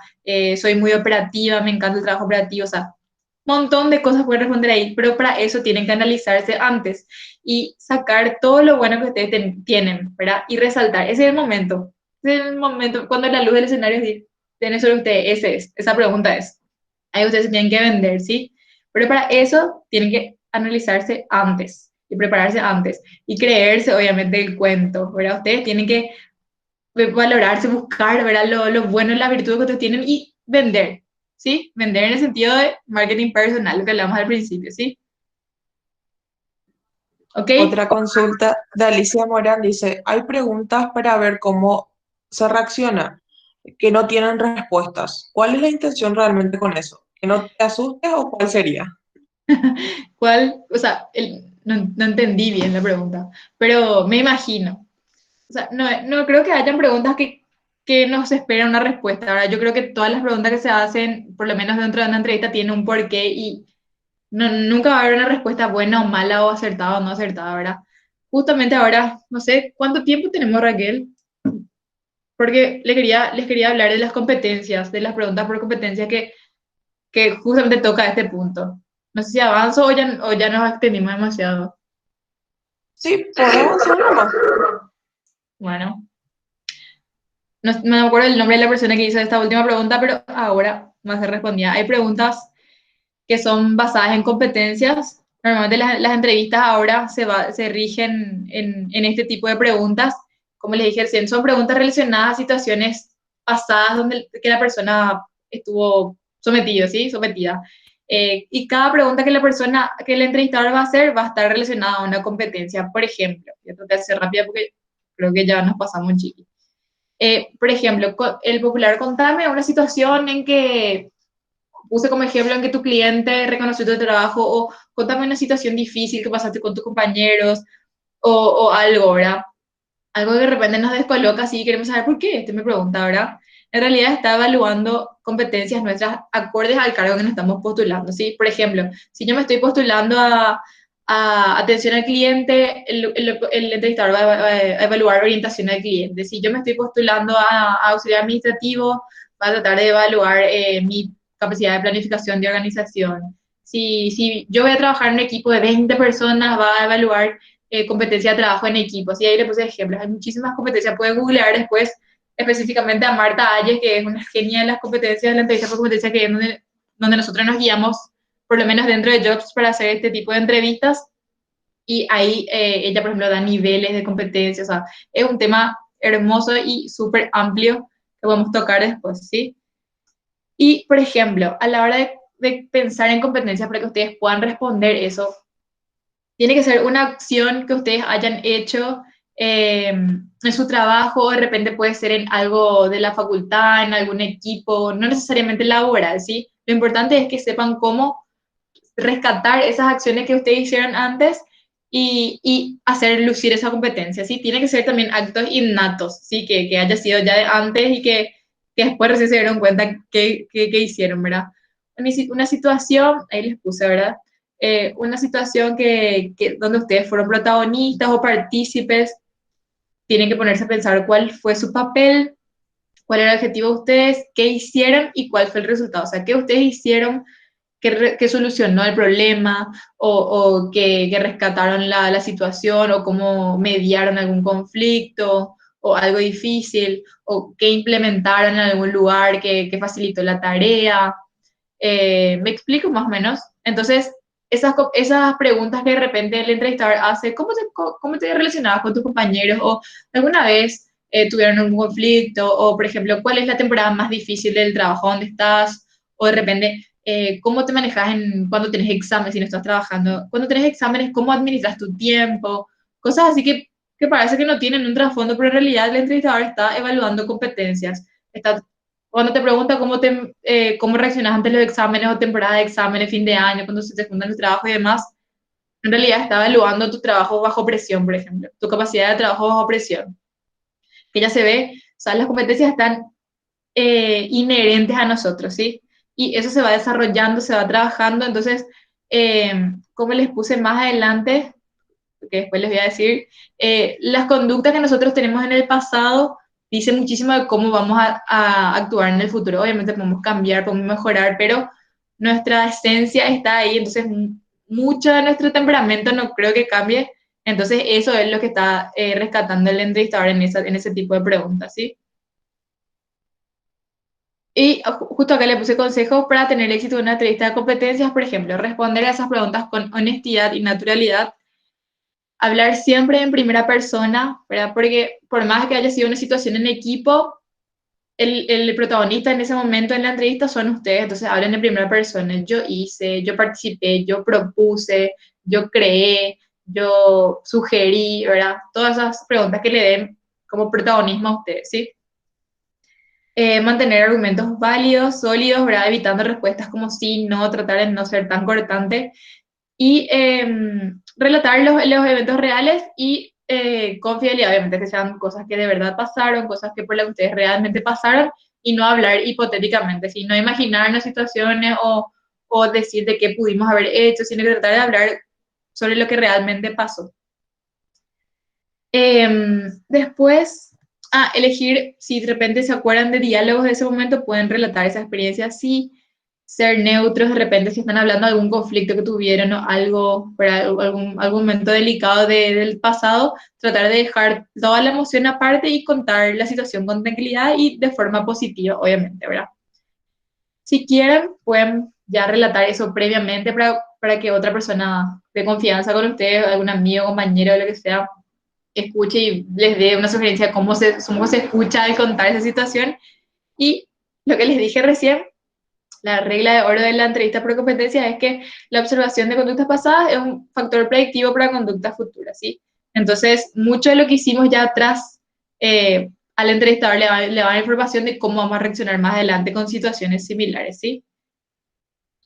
B: soy muy operativa, me encanta el trabajo operativo, o sea, un montón de cosas pueden responder ahí, pero para eso tienen que analizarse antes y sacar todo lo bueno que ustedes tienen, ¿verdad? Y resaltar, ese es el momento. Ese es el momento cuando la luz del escenario tiene sobre ustedes, esa pregunta es. Ahí ustedes se tienen que vender, ¿sí? Pero para eso tienen que analizarse antes y prepararse antes y creerse, obviamente, el cuento, ¿verdad? Ustedes tienen que valorarse, buscar, ¿verdad? Lo bueno y la virtud que ustedes tienen y vender, ¿sí? Vender en el sentido de marketing personal, lo que hablamos al principio, ¿sí? ¿Ok?
A: Otra consulta de Alicia Morán dice, hay preguntas para ver cómo se reacciona. que no tienen respuestas. ¿Cuál es la intención realmente con eso? ¿Que no te asustes o cuál sería?
B: ¿Cuál? O sea, no entendí bien la pregunta, pero me imagino. O sea, no creo que hayan preguntas que nos esperan una respuesta. Ahora, yo creo que todas las preguntas que se hacen, por lo menos dentro de una entrevista, tienen un porqué y nunca va a haber una respuesta buena o mala o acertada o no acertada, ¿verdad? Justamente ahora, no sé, ¿cuánto tiempo tenemos, Raquel? Porque les quería hablar de las competencias, de las preguntas por competencia que justamente toca este punto. No sé si avanzo o ya nos extendimos demasiado.
A: Sí, podés avanzar nomás.
B: Bueno, no me acuerdo el nombre de la persona que hizo esta última pregunta, pero ahora más se respondía. Hay preguntas que son basadas en competencias. Normalmente las entrevistas ahora se rigen en este tipo de preguntas. Como les dije recién, son preguntas relacionadas a situaciones pasadas donde que la persona estuvo sometido, ¿sí? Sometida. Y cada pregunta que el entrevistador va a hacer va a estar relacionada a una competencia. Por ejemplo, voy a tratar de ser rápida porque creo que ya nos pasamos un chiqui. Por ejemplo, el popular contame una situación en que puse como ejemplo en que tu cliente reconoció tu trabajo o contame una situación difícil que pasaste con tus compañeros o algo, ¿verdad? Algo que de repente nos descoloca así y queremos saber por qué. Este me pregunta, ¿verdad? En realidad está evaluando competencias nuestras acordes al cargo que nos estamos postulando, ¿sí? Por ejemplo, si yo me estoy postulando a atención al cliente, el entrevistador a evaluar orientación al cliente. Si yo me estoy postulando a auxiliar administrativo, va a tratar de evaluar mi capacidad de planificación de organización. Si yo voy a trabajar en un equipo de 20 personas, va a evaluar competencia de trabajo en equipo. Y ahí le puse ejemplos. Hay muchísimas competencias. Pueden googlear después específicamente a Marta Ayes, que es una genia de las competencias de la entrevista por competencia, que es donde nosotros nos guiamos, por lo menos dentro de Jobs, para hacer este tipo de entrevistas. Y ahí ella, por ejemplo, da niveles de competencia. O sea, es un tema hermoso y súper amplio que podemos tocar después, ¿sí? Y, por ejemplo, a la hora de pensar en competencias para que ustedes puedan responder eso, tiene que ser una acción que ustedes hayan hecho en su trabajo, o de repente puede ser en algo de la facultad, en algún equipo, no necesariamente laboral, ¿sí? Lo importante es que sepan cómo rescatar esas acciones que ustedes hicieron antes y hacer lucir esa competencia, ¿sí? Tiene que ser también actos innatos, ¿sí? Que haya sido ya de antes y que después recién se dieron cuenta que hicieron, ¿verdad? Una situación, ahí les puse, ¿verdad? Una situación donde ustedes fueron protagonistas o partícipes, tienen que ponerse a pensar cuál fue su papel, cuál era el objetivo de ustedes, qué hicieron y cuál fue el resultado. O sea, qué ustedes hicieron que solucionó el problema o que rescataron la situación o cómo mediaron algún conflicto o algo difícil o qué implementaron en algún lugar que facilitó la tarea. ¿Me explico más o menos? Entonces, esas preguntas que de repente el entrevistador hace, cómo te relacionabas con tus compañeros? ¿O alguna vez tuvieron un conflicto? O, por ejemplo, ¿cuál es la temporada más difícil del trabajo donde estás? O de repente, ¿cómo te manejas cuando tienes exámenes si no estás trabajando? Cuando tienes exámenes, ¿cómo administras tu tiempo? Cosas así que parece que no tienen un trasfondo, pero en realidad el entrevistador está evaluando competencias. Está cuando te pregunta cómo reaccionas ante los exámenes o temporada de exámenes, fin de año, cuando se te juntan los trabajos y demás, en realidad está evaluando tu trabajo bajo presión, por ejemplo, tu capacidad de trabajo bajo presión, que ya se ve, o sea, las competencias están inherentes a nosotros, ¿sí? Y eso se va desarrollando, se va trabajando, entonces, como les puse más adelante, que después les voy a decir, las conductas que nosotros tenemos en el pasado dicen muchísimo de cómo vamos a actuar en el futuro. Obviamente podemos cambiar, podemos mejorar, pero nuestra esencia está ahí, entonces mucho de nuestro temperamento no creo que cambie. Entonces eso es lo que está rescatando el entrevistador en ese tipo de preguntas, ¿sí? Y justo acá le puse consejos para tener éxito en una entrevista de competencias, por ejemplo, responder a esas preguntas con honestidad y naturalidad, hablar siempre en primera persona, ¿verdad? Porque por más que haya sido una situación en equipo, el protagonista en ese momento en la entrevista son ustedes, entonces hablen en primera persona. Yo hice, yo participé, yo propuse, yo creé, yo sugerí, ¿verdad? Todas esas preguntas que le den como protagonismo a ustedes, ¿sí? mantener argumentos válidos, sólidos, ¿verdad? Evitando respuestas como sí, no, tratar de no ser tan cortante y relatar los eventos reales y con fidelidad, obviamente, que sean cosas que de verdad pasaron, cosas que por las que ustedes realmente pasaron y no hablar hipotéticamente, sino imaginarnos situaciones o decir de qué pudimos haber hecho, sino que tratar de hablar sobre lo que realmente pasó. Después, elegir, si de repente se acuerdan de diálogos de ese momento, pueden relatar esa experiencia así, ser neutros de repente si están hablando de algún conflicto que tuvieron o algo, para algún momento delicado del pasado, tratar de dejar toda la emoción aparte y contar la situación con tranquilidad y de forma positiva, obviamente, ¿verdad? Si quieren, pueden ya relatar eso previamente para que otra persona de confianza con ustedes, algún amigo, compañero, o lo que sea, escuche y les dé una sugerencia de cómo se escucha al contar esa situación. Y lo que les dije recién, la regla de oro de la entrevista por competencia es que la observación de conductas pasadas es un factor predictivo para conductas futuras, ¿sí? Entonces, mucho de lo que hicimos ya atrás al entrevistador le va a dar información de cómo vamos a reaccionar más adelante con situaciones similares, ¿sí?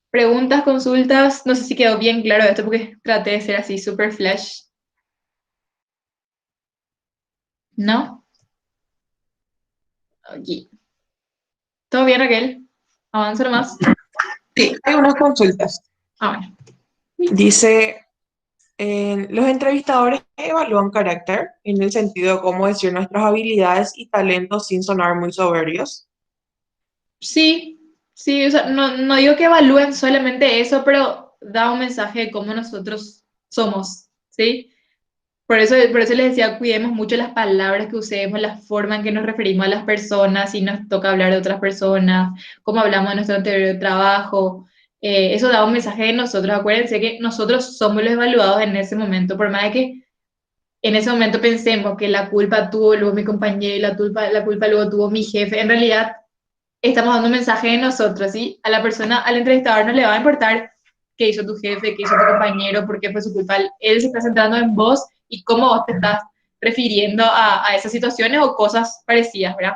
B: Preguntas, consultas, no sé si quedó bien claro esto porque traté de ser así super flash. ¿No? Aquí. ¿Todo bien, Raquel? ¿Avanza nomás?
A: Sí, hay unas consultas.
B: Bueno.
A: Dice, los entrevistadores evalúan carácter en el sentido de cómo decir nuestras habilidades y talentos sin sonar muy soberbios.
B: Sí, sí, o sea, no digo que evalúen solamente eso, pero da un mensaje de cómo nosotros somos, ¿sí? Por eso les decía, cuidemos mucho las palabras que usemos, la forma en que nos referimos a las personas, si nos toca hablar de otras personas, cómo hablamos de nuestro anterior trabajo. Eso da un mensaje de nosotros. Acuérdense que nosotros somos los evaluados en ese momento, por más de que en ese momento pensemos que la culpa tuvo luego mi compañero y la culpa luego tuvo mi jefe, en realidad estamos dando un mensaje de nosotros, ¿sí? A la persona, al entrevistador no le va a importar qué hizo tu jefe, qué hizo tu compañero, por qué fue su culpa. Él se está centrando en vos y cómo vos te estás refiriendo a esas situaciones o cosas parecidas, ¿verdad?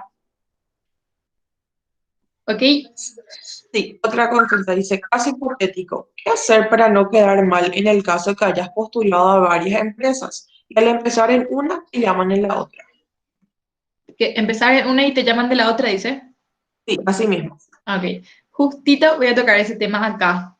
B: ¿Ok?
A: Sí, otra consulta dice, caso hipotético, ¿qué hacer para no quedar mal en el caso que hayas postulado a varias empresas y al empezar en una te llaman en la otra?
B: Que empezar en una y te llaman de la otra, dice.
A: Sí, así mismo.
B: Ok. Justito voy a tocar ese tema acá.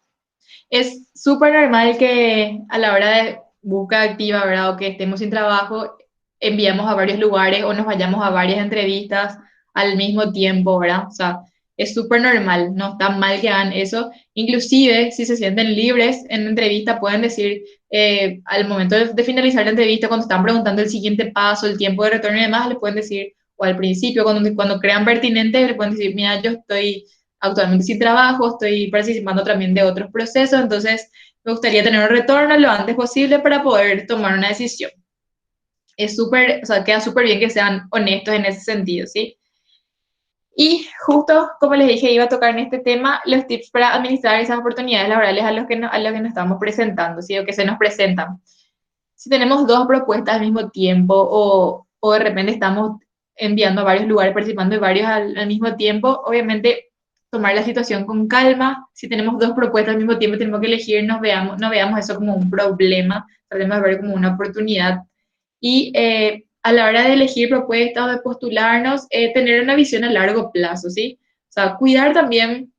B: Es súper normal que a la hora de búsqueda activa, ¿verdad? O que estemos sin trabajo, enviamos a varios lugares o nos vayamos a varias entrevistas al mismo tiempo, ¿verdad? O sea, es súper normal, no está mal que hagan eso. Inclusive, si se sienten libres en la entrevista, pueden decir al momento de finalizar la entrevista, cuando están preguntando el siguiente paso, el tiempo de retorno y demás, le pueden decir, o al principio, cuando crean pertinente, le pueden decir, mira, yo estoy actualmente sin trabajo, estoy participando también de otros procesos, entonces me gustaría tener un retorno lo antes posible para poder tomar una decisión. Es súper, o sea, queda súper bien que sean honestos en ese sentido, ¿sí? Y justo, como les dije, iba a tocar en este tema los tips para administrar esas oportunidades laborales a los que nos estamos presentando, ¿sí? O que se nos presentan. Si tenemos dos propuestas al mismo tiempo o de repente estamos enviando a varios lugares, participando de varios al mismo tiempo, obviamente tomar la situación con calma. Si tenemos dos propuestas al mismo tiempo, tenemos que elegir, no veamos eso como un problema, tratemos de ver como una oportunidad. Y a la hora de elegir propuestas o de postularnos, tener una visión a largo plazo, ¿sí? O sea, cuidar también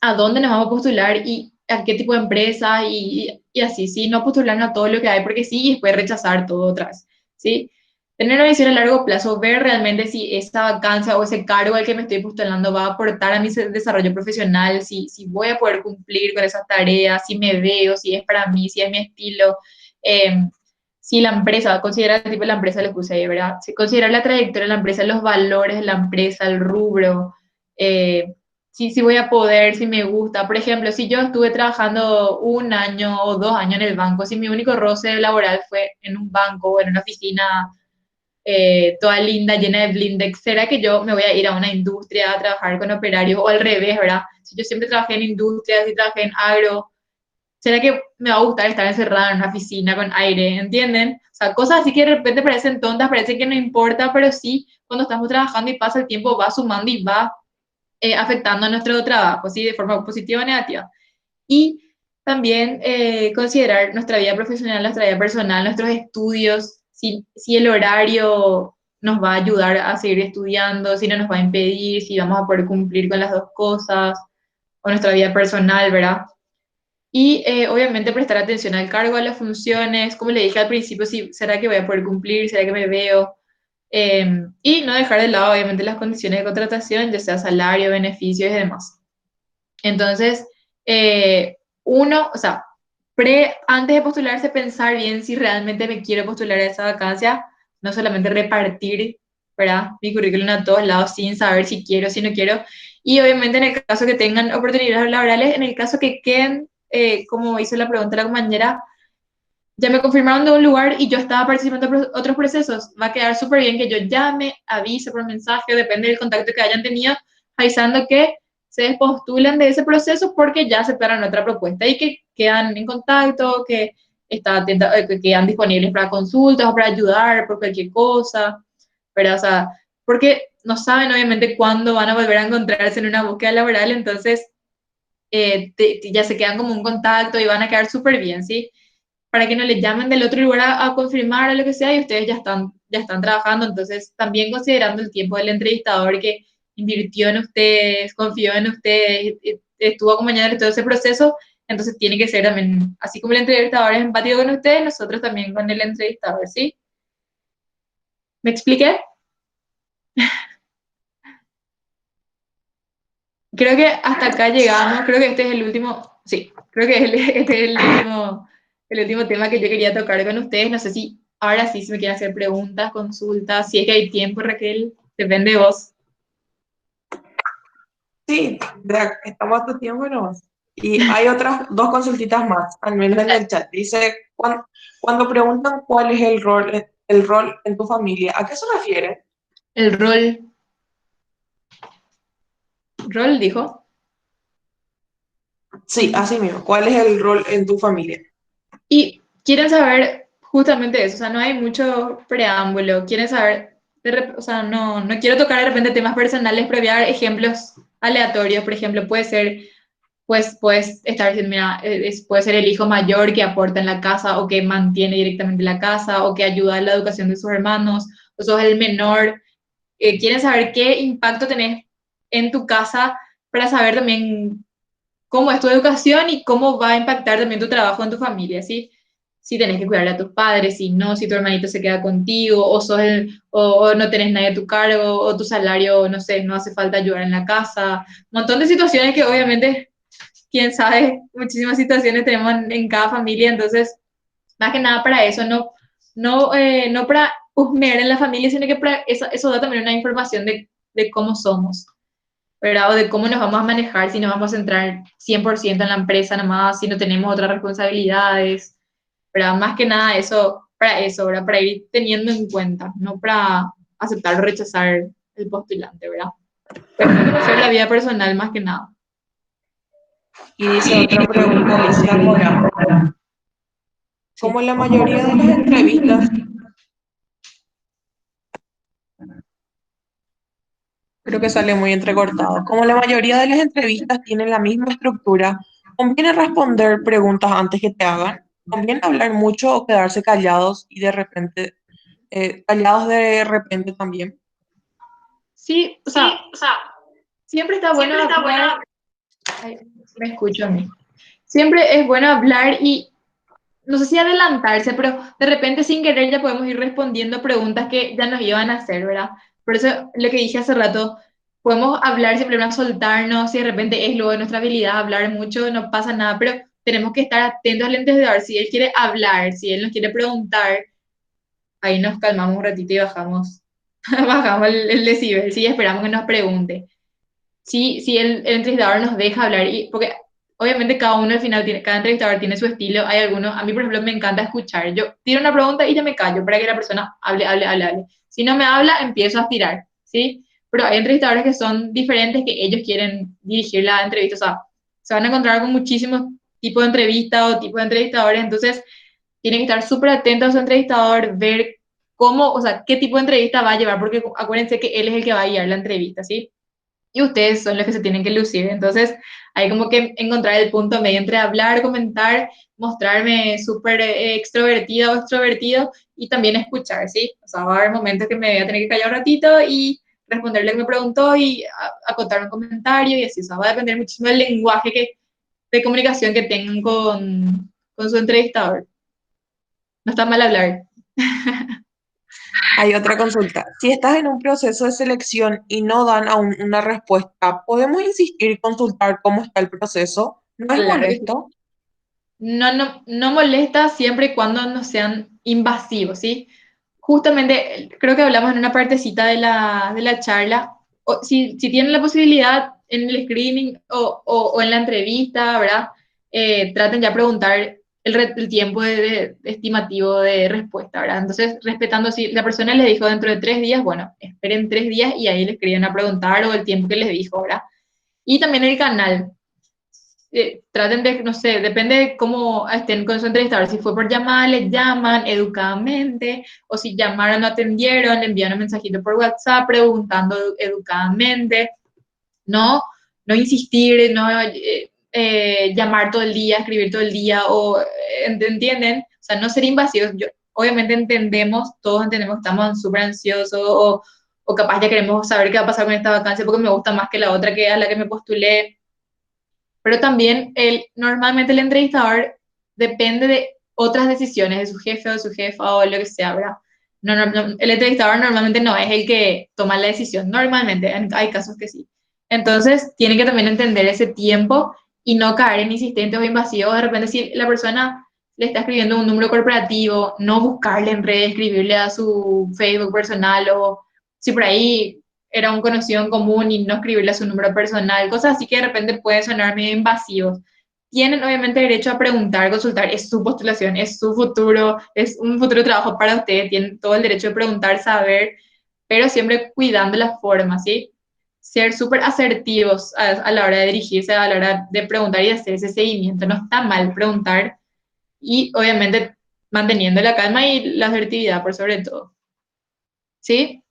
B: a dónde nos vamos a postular y a qué tipo de empresa y así, ¿sí? No postularnos a todo lo que hay porque sí y después rechazar todo otra vez, ¿sí? Tener una visión a largo plazo, ver realmente si esta vacancia o ese cargo al que me estoy postulando va a aportar a mi desarrollo profesional, si voy a poder cumplir con esas tareas, si me veo, si es para mí, si es mi estilo, si la empresa, considerar el tipo de la empresa, le puse ahí, ¿verdad? Si considerar la trayectoria de la empresa, los valores de la empresa, el rubro, si voy a poder, si me gusta. Por ejemplo, si yo estuve trabajando un año o 2 años en el banco, si mi único roce laboral fue en un banco o en una oficina toda linda, llena de blindex, ¿será que yo me voy a ir a una industria a trabajar con operarios o al revés, ¿verdad? Si yo siempre trabajé en industria, si trabajé en agro, ¿Será que me va a gustar estar encerrada en una oficina con aire? ¿Entienden? O sea, cosas así que de repente parecen tontas, parece que no importa, pero sí, cuando estamos trabajando y pasa el tiempo, va sumando y va afectando nuestro trabajo, ¿sí? De forma positiva o negativa. Y también considerar nuestra vida profesional, nuestra vida personal, nuestros estudios, si el horario nos va a ayudar a seguir estudiando, si no nos va a impedir, si vamos a poder cumplir con las dos cosas, o nuestra vida personal, ¿verdad? Y obviamente prestar atención al cargo, a las funciones, como le dije al principio, si será que voy a poder cumplir, será que me veo, y no dejar de lado obviamente las condiciones de contratación, ya sea salario, beneficios y demás. Entonces, uno, o sea, antes de postularse, pensar bien si realmente me quiero postular a esa vacancia, no solamente repartir, ¿verdad? Mi currículum a todos lados sin saber si quiero, si no quiero. Y obviamente en el caso que tengan oportunidades laborales, en el caso que queden, como hizo la pregunta la compañera, ya me confirmaron de un lugar y yo estaba participando en otros procesos. Va a quedar súper bien que yo llame, avise por mensaje, depende del contacto que hayan tenido, avisando que se despostulan de ese proceso porque ya aceptaron otra propuesta y que quedan en contacto, que quedan disponibles para consultas o para ayudar por cualquier cosa, ¿verdad? O sea, porque no saben obviamente cuándo van a volver a encontrarse en una búsqueda laboral, entonces ya se quedan como un contacto y van a quedar súper bien, ¿sí? Para que no les llamen del otro lugar a confirmar o lo que sea y ustedes ya están trabajando, entonces también considerando el tiempo del entrevistador que invirtió en ustedes, confió en ustedes, estuvo acompañando en todo ese proceso, entonces tiene que ser también, así como el entrevistador es empático con ustedes, nosotros también con el entrevistador, ¿sí? ¿Me expliqué? Creo que hasta acá llegamos, creo que este es el último, sí, creo que este es el último tema que yo quería tocar con ustedes. No sé si ahora sí se me quieren hacer preguntas, consultas, si es que hay tiempo, Raquel, depende de vos.
A: Sí, estamos a tu tiempo nomás. Y hay otras dos consultitas más, al menos en el chat. Dice, cuando preguntan cuál es el rol en tu familia, ¿a qué se refiere?
B: El rol dijo,
A: Sí, así mismo. ¿Cuál es el rol en tu familia?
B: y quieren saber justamente eso, o sea, no hay mucho preámbulo, quieren saber, o sea, no quiero tocar de repente temas personales, pero voy a dar ejemplos aleatorios, por ejemplo, puede ser pues puedes estar diciendo, mira, puede ser el hijo mayor que aporta en la casa o que mantiene directamente la casa o que ayuda en la educación de sus hermanos, o sos el menor. Quieren saber qué impacto tenés en tu casa para saber también cómo es tu educación y cómo va a impactar también tu trabajo en tu familia, ¿sí? Si tenés que cuidar a tus padres, si no, si tu hermanito se queda contigo, o no tenés nadie a tu cargo, o tu salario, no sé, no hace falta ayudar en la casa. Un montón de situaciones que obviamente quién sabe, muchísimas situaciones tenemos en cada familia, entonces, más que nada para eso, no para husmear en la familia, sino que para eso da también una información de cómo somos, ¿verdad? O de cómo nos vamos a manejar, si nos vamos a centrar 100% en la empresa nomás, si no tenemos otras responsabilidades, ¿verdad? Más que nada eso, ¿verdad? Para ir teniendo en cuenta, no para aceptar o rechazar el postulante, ¿verdad? Pero conocer la vida personal más que nada.
A: Y dice otra pregunta, Alicia Mora.
B: Sí.
A: Como la mayoría de las entrevistas, creo que sale muy entrecortado, como la mayoría de las entrevistas tienen la misma estructura, ¿conviene responder preguntas antes que te hagan? ¿Conviene hablar mucho o quedarse callados y de repente, callados de repente también?
B: Sí, o sea, siempre está bueno hablar. Ay, me escucho a mí. Siempre es bueno hablar y no sé si adelantarse, pero de repente sin querer ya podemos ir respondiendo preguntas que ya nos iban a hacer, ¿verdad? Por eso lo que dije hace rato, podemos hablar simplemente soltarnos, si de repente es luego de nuestra habilidad hablar mucho, no pasa nada, pero tenemos que estar atentos al entendedor. Si él quiere hablar, si él nos quiere preguntar, ahí nos calmamos un ratito y bajamos, bajamos el decibel, sí, esperamos que nos pregunte. Sí, el entrevistador nos deja hablar, y, porque obviamente cada uno al final tiene, cada entrevistador tiene su estilo, hay algunos, a mí por ejemplo me encanta escuchar, yo tiro una pregunta y ya me callo para que la persona hable. Si no me habla, empiezo a aspirar, ¿sí? Pero hay entrevistadores que son diferentes, que ellos quieren dirigir la entrevista, o sea, se van a encontrar con muchísimos tipo de entrevista o tipo de entrevistadores, entonces tienen que estar súper atentos a su entrevistador, ver cómo, o sea, qué tipo de entrevista va a llevar, porque acuérdense que él es el que va a guiar la entrevista, ¿sí? Y ustedes son los que se tienen que lucir. Entonces, hay como que encontrar el punto medio entre hablar, comentar, mostrarme súper extrovertida o extrovertido y también escuchar, ¿sí? O sea, va a haber momentos que me voy a tener que callar un ratito y responderle que me preguntó y acotar un comentario y así. O sea, va a depender muchísimo del lenguaje de comunicación que tengan con su entrevistador. No está mal hablar.
A: Hay otra consulta. Si estás en un proceso de selección y no dan aún una respuesta, ¿podemos insistir y consultar cómo está el proceso? ¿No es
B: Claro que sí.
A: molesto?
B: No molesta siempre y cuando no sean invasivos, ¿sí? Justamente, creo que hablamos en una partecita de la charla, si tienen la posibilidad en el screening o en la entrevista, ¿verdad? Traten ya preguntar el tiempo de estimativo de respuesta, ¿verdad? Entonces, respetando si la persona les dijo dentro de 3 días, bueno, esperen 3 días y ahí les escriben a preguntar o el tiempo que les dijo, ¿verdad? Y también el canal traten de, no sé, depende de cómo estén con su entrevistador. Si fue por llamada, les llaman educadamente, o si llamaron, no atendieron, le envían un mensajito por WhatsApp preguntando educadamente. No, no insistir, no llamar todo el día, escribir todo el día, o, ¿entienden? O sea, no ser invasivos. Obviamente entendemos, todos entendemos que estamos súper ansiosos o capaz ya queremos saber qué va a pasar con esta vacancia porque me gusta más que la otra que a la que me postulé, pero también normalmente el entrevistador depende de otras decisiones de su jefe o de su jefa o lo que sea, ¿verdad? El entrevistador normalmente no es el que toma la decisión, normalmente, hay casos que sí. Entonces, tiene que también entender ese tiempo y no caer en insistentes o invasivos. De repente, si la persona le está escribiendo un número corporativo, no buscarle en redes, escribirle a su Facebook personal o si por ahí era un conocido en común y no escribirle a su número personal, cosas así que de repente pueden sonar medio invasivos. Tienen obviamente derecho a preguntar, consultar, es su postulación, es su futuro, es un futuro trabajo para ustedes, tienen todo el derecho de preguntar, saber, pero siempre cuidando la forma, ¿sí? Ser súper asertivos a la hora de dirigirse, a la hora de preguntar y hacer ese seguimiento. No está mal preguntar y obviamente manteniendo la calma y la asertividad por sobre todo. ¿Sí?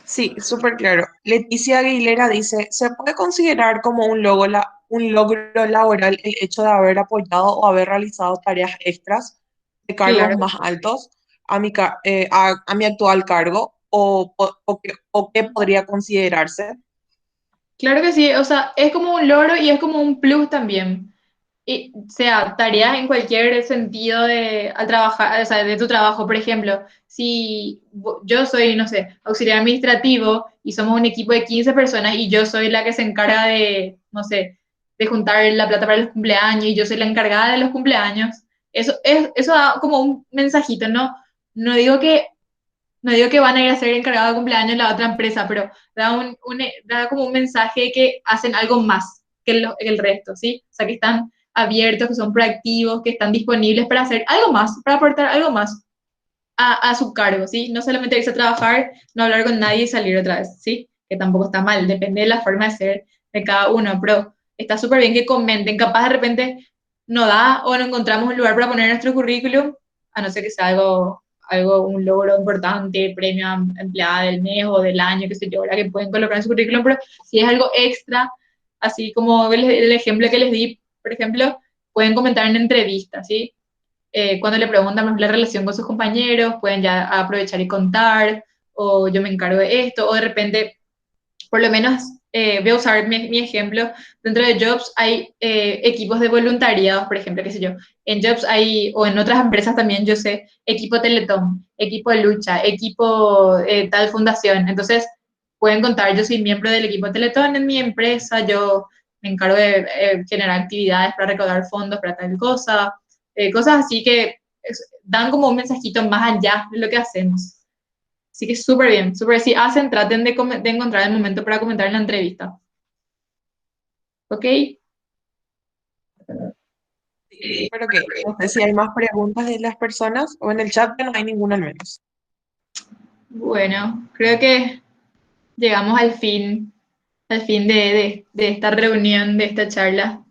A: Sí, súper claro. Leticia Aguilera dice, ¿se puede considerar como un logro laboral el hecho de haber apoyado o haber realizado tareas extras de cargos
B: Claro.
A: más altos a mi actual cargo o qué podría considerarse?
B: Claro que sí, o sea, es como un logro y es como un plus también. Y, o sea, tareas en cualquier sentido al trabajar, o sea, de tu trabajo, por ejemplo, si yo soy, no sé, auxiliar administrativo y somos un equipo de 15 personas y yo soy la que se encarga de, no sé, de juntar la plata para los cumpleaños y yo soy la encargada de los cumpleaños, eso da como un mensajito, ¿no? No digo que no digo que van a ir a ser encargados de cumpleaños en la otra empresa, pero da como un mensaje de que hacen algo más que el resto, ¿sí? O sea, que están abiertos, que son proactivos, que están disponibles para hacer algo más, para aportar algo más a su cargo, ¿sí? No solamente irse a trabajar, no hablar con nadie y salir otra vez, ¿sí? Que tampoco está mal, depende de la forma de ser de cada uno, pero está súper bien que comenten, capaz de repente no da o no encontramos un lugar para poner nuestro currículum, a no ser que sea un logro importante, premio a empleada del mes o del año, qué sé yo, ahora que pueden colocar en su currículum, pero si es algo extra, así como el ejemplo que les di, por ejemplo, pueden comentar en entrevistas, ¿sí? Cuando le preguntan la relación con sus compañeros, pueden ya aprovechar y contar, o yo me encargo de esto, o de repente, por lo menos, voy a usar mi ejemplo, dentro de Jobs hay equipos de voluntariados, por ejemplo, qué sé yo, en Jobs hay, o en otras empresas también, yo sé, equipo Teletón, equipo de lucha, equipo tal fundación, entonces pueden contar, yo soy miembro del equipo Teletón en mi empresa, yo me encargo de generar actividades para recaudar fondos para tal cosa, cosas así que dan como un mensajito más allá de lo que hacemos. Así que súper bien, súper. Si hacen, traten de encontrar el momento para comentar en la entrevista. ¿Ok?
A: Pero que no sé si hay más preguntas de las personas o en el chat, pero no hay ninguna al menos.
B: Bueno, creo que llegamos al fin al fin de esta reunión, de esta charla.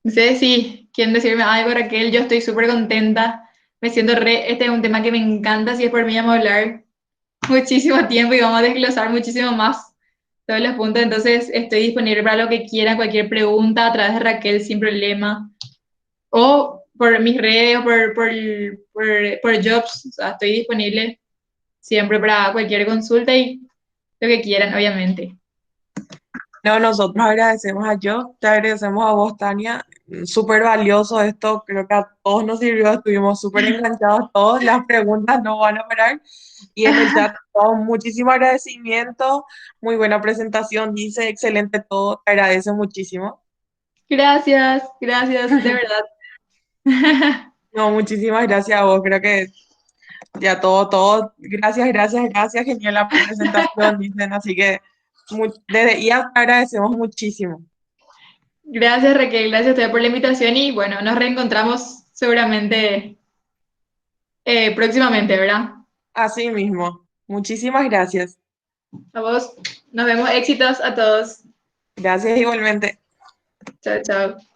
B: No sé si quieren decirme algo, Raquel, yo estoy súper contenta, me siento este es un tema que me encanta, si es por mí vamos a hablar muchísimo tiempo y vamos a desglosar muchísimo más todos los puntos, entonces estoy disponible para lo que quieran, cualquier pregunta a través de Raquel sin problema, o por mis redes, o por Jobs, o sea, estoy disponible siempre para cualquier consulta y lo que quieran, obviamente.
A: No, nosotros agradecemos a yo, te agradecemos a vos, Tania. Súper valioso esto, creo que a todos nos sirvió, estuvimos súper enganchados todos, las preguntas no van a parar. Y en el chat, todo, muchísimo agradecimiento, muy buena presentación, dice, excelente todo, te agradece muchísimo.
B: Gracias, de verdad.
A: No, muchísimas gracias a vos, creo que ya todo, gracias, gracias, gracias, genial la presentación, dicen, así que desde IA te agradecemos muchísimo.
B: Gracias, Raquel, gracias a usted por la invitación y bueno, nos reencontramos seguramente próximamente, ¿verdad?
A: Así mismo, muchísimas gracias.
B: A vos, nos vemos, éxitos a todos.
A: Gracias igualmente.
B: Chao, chao.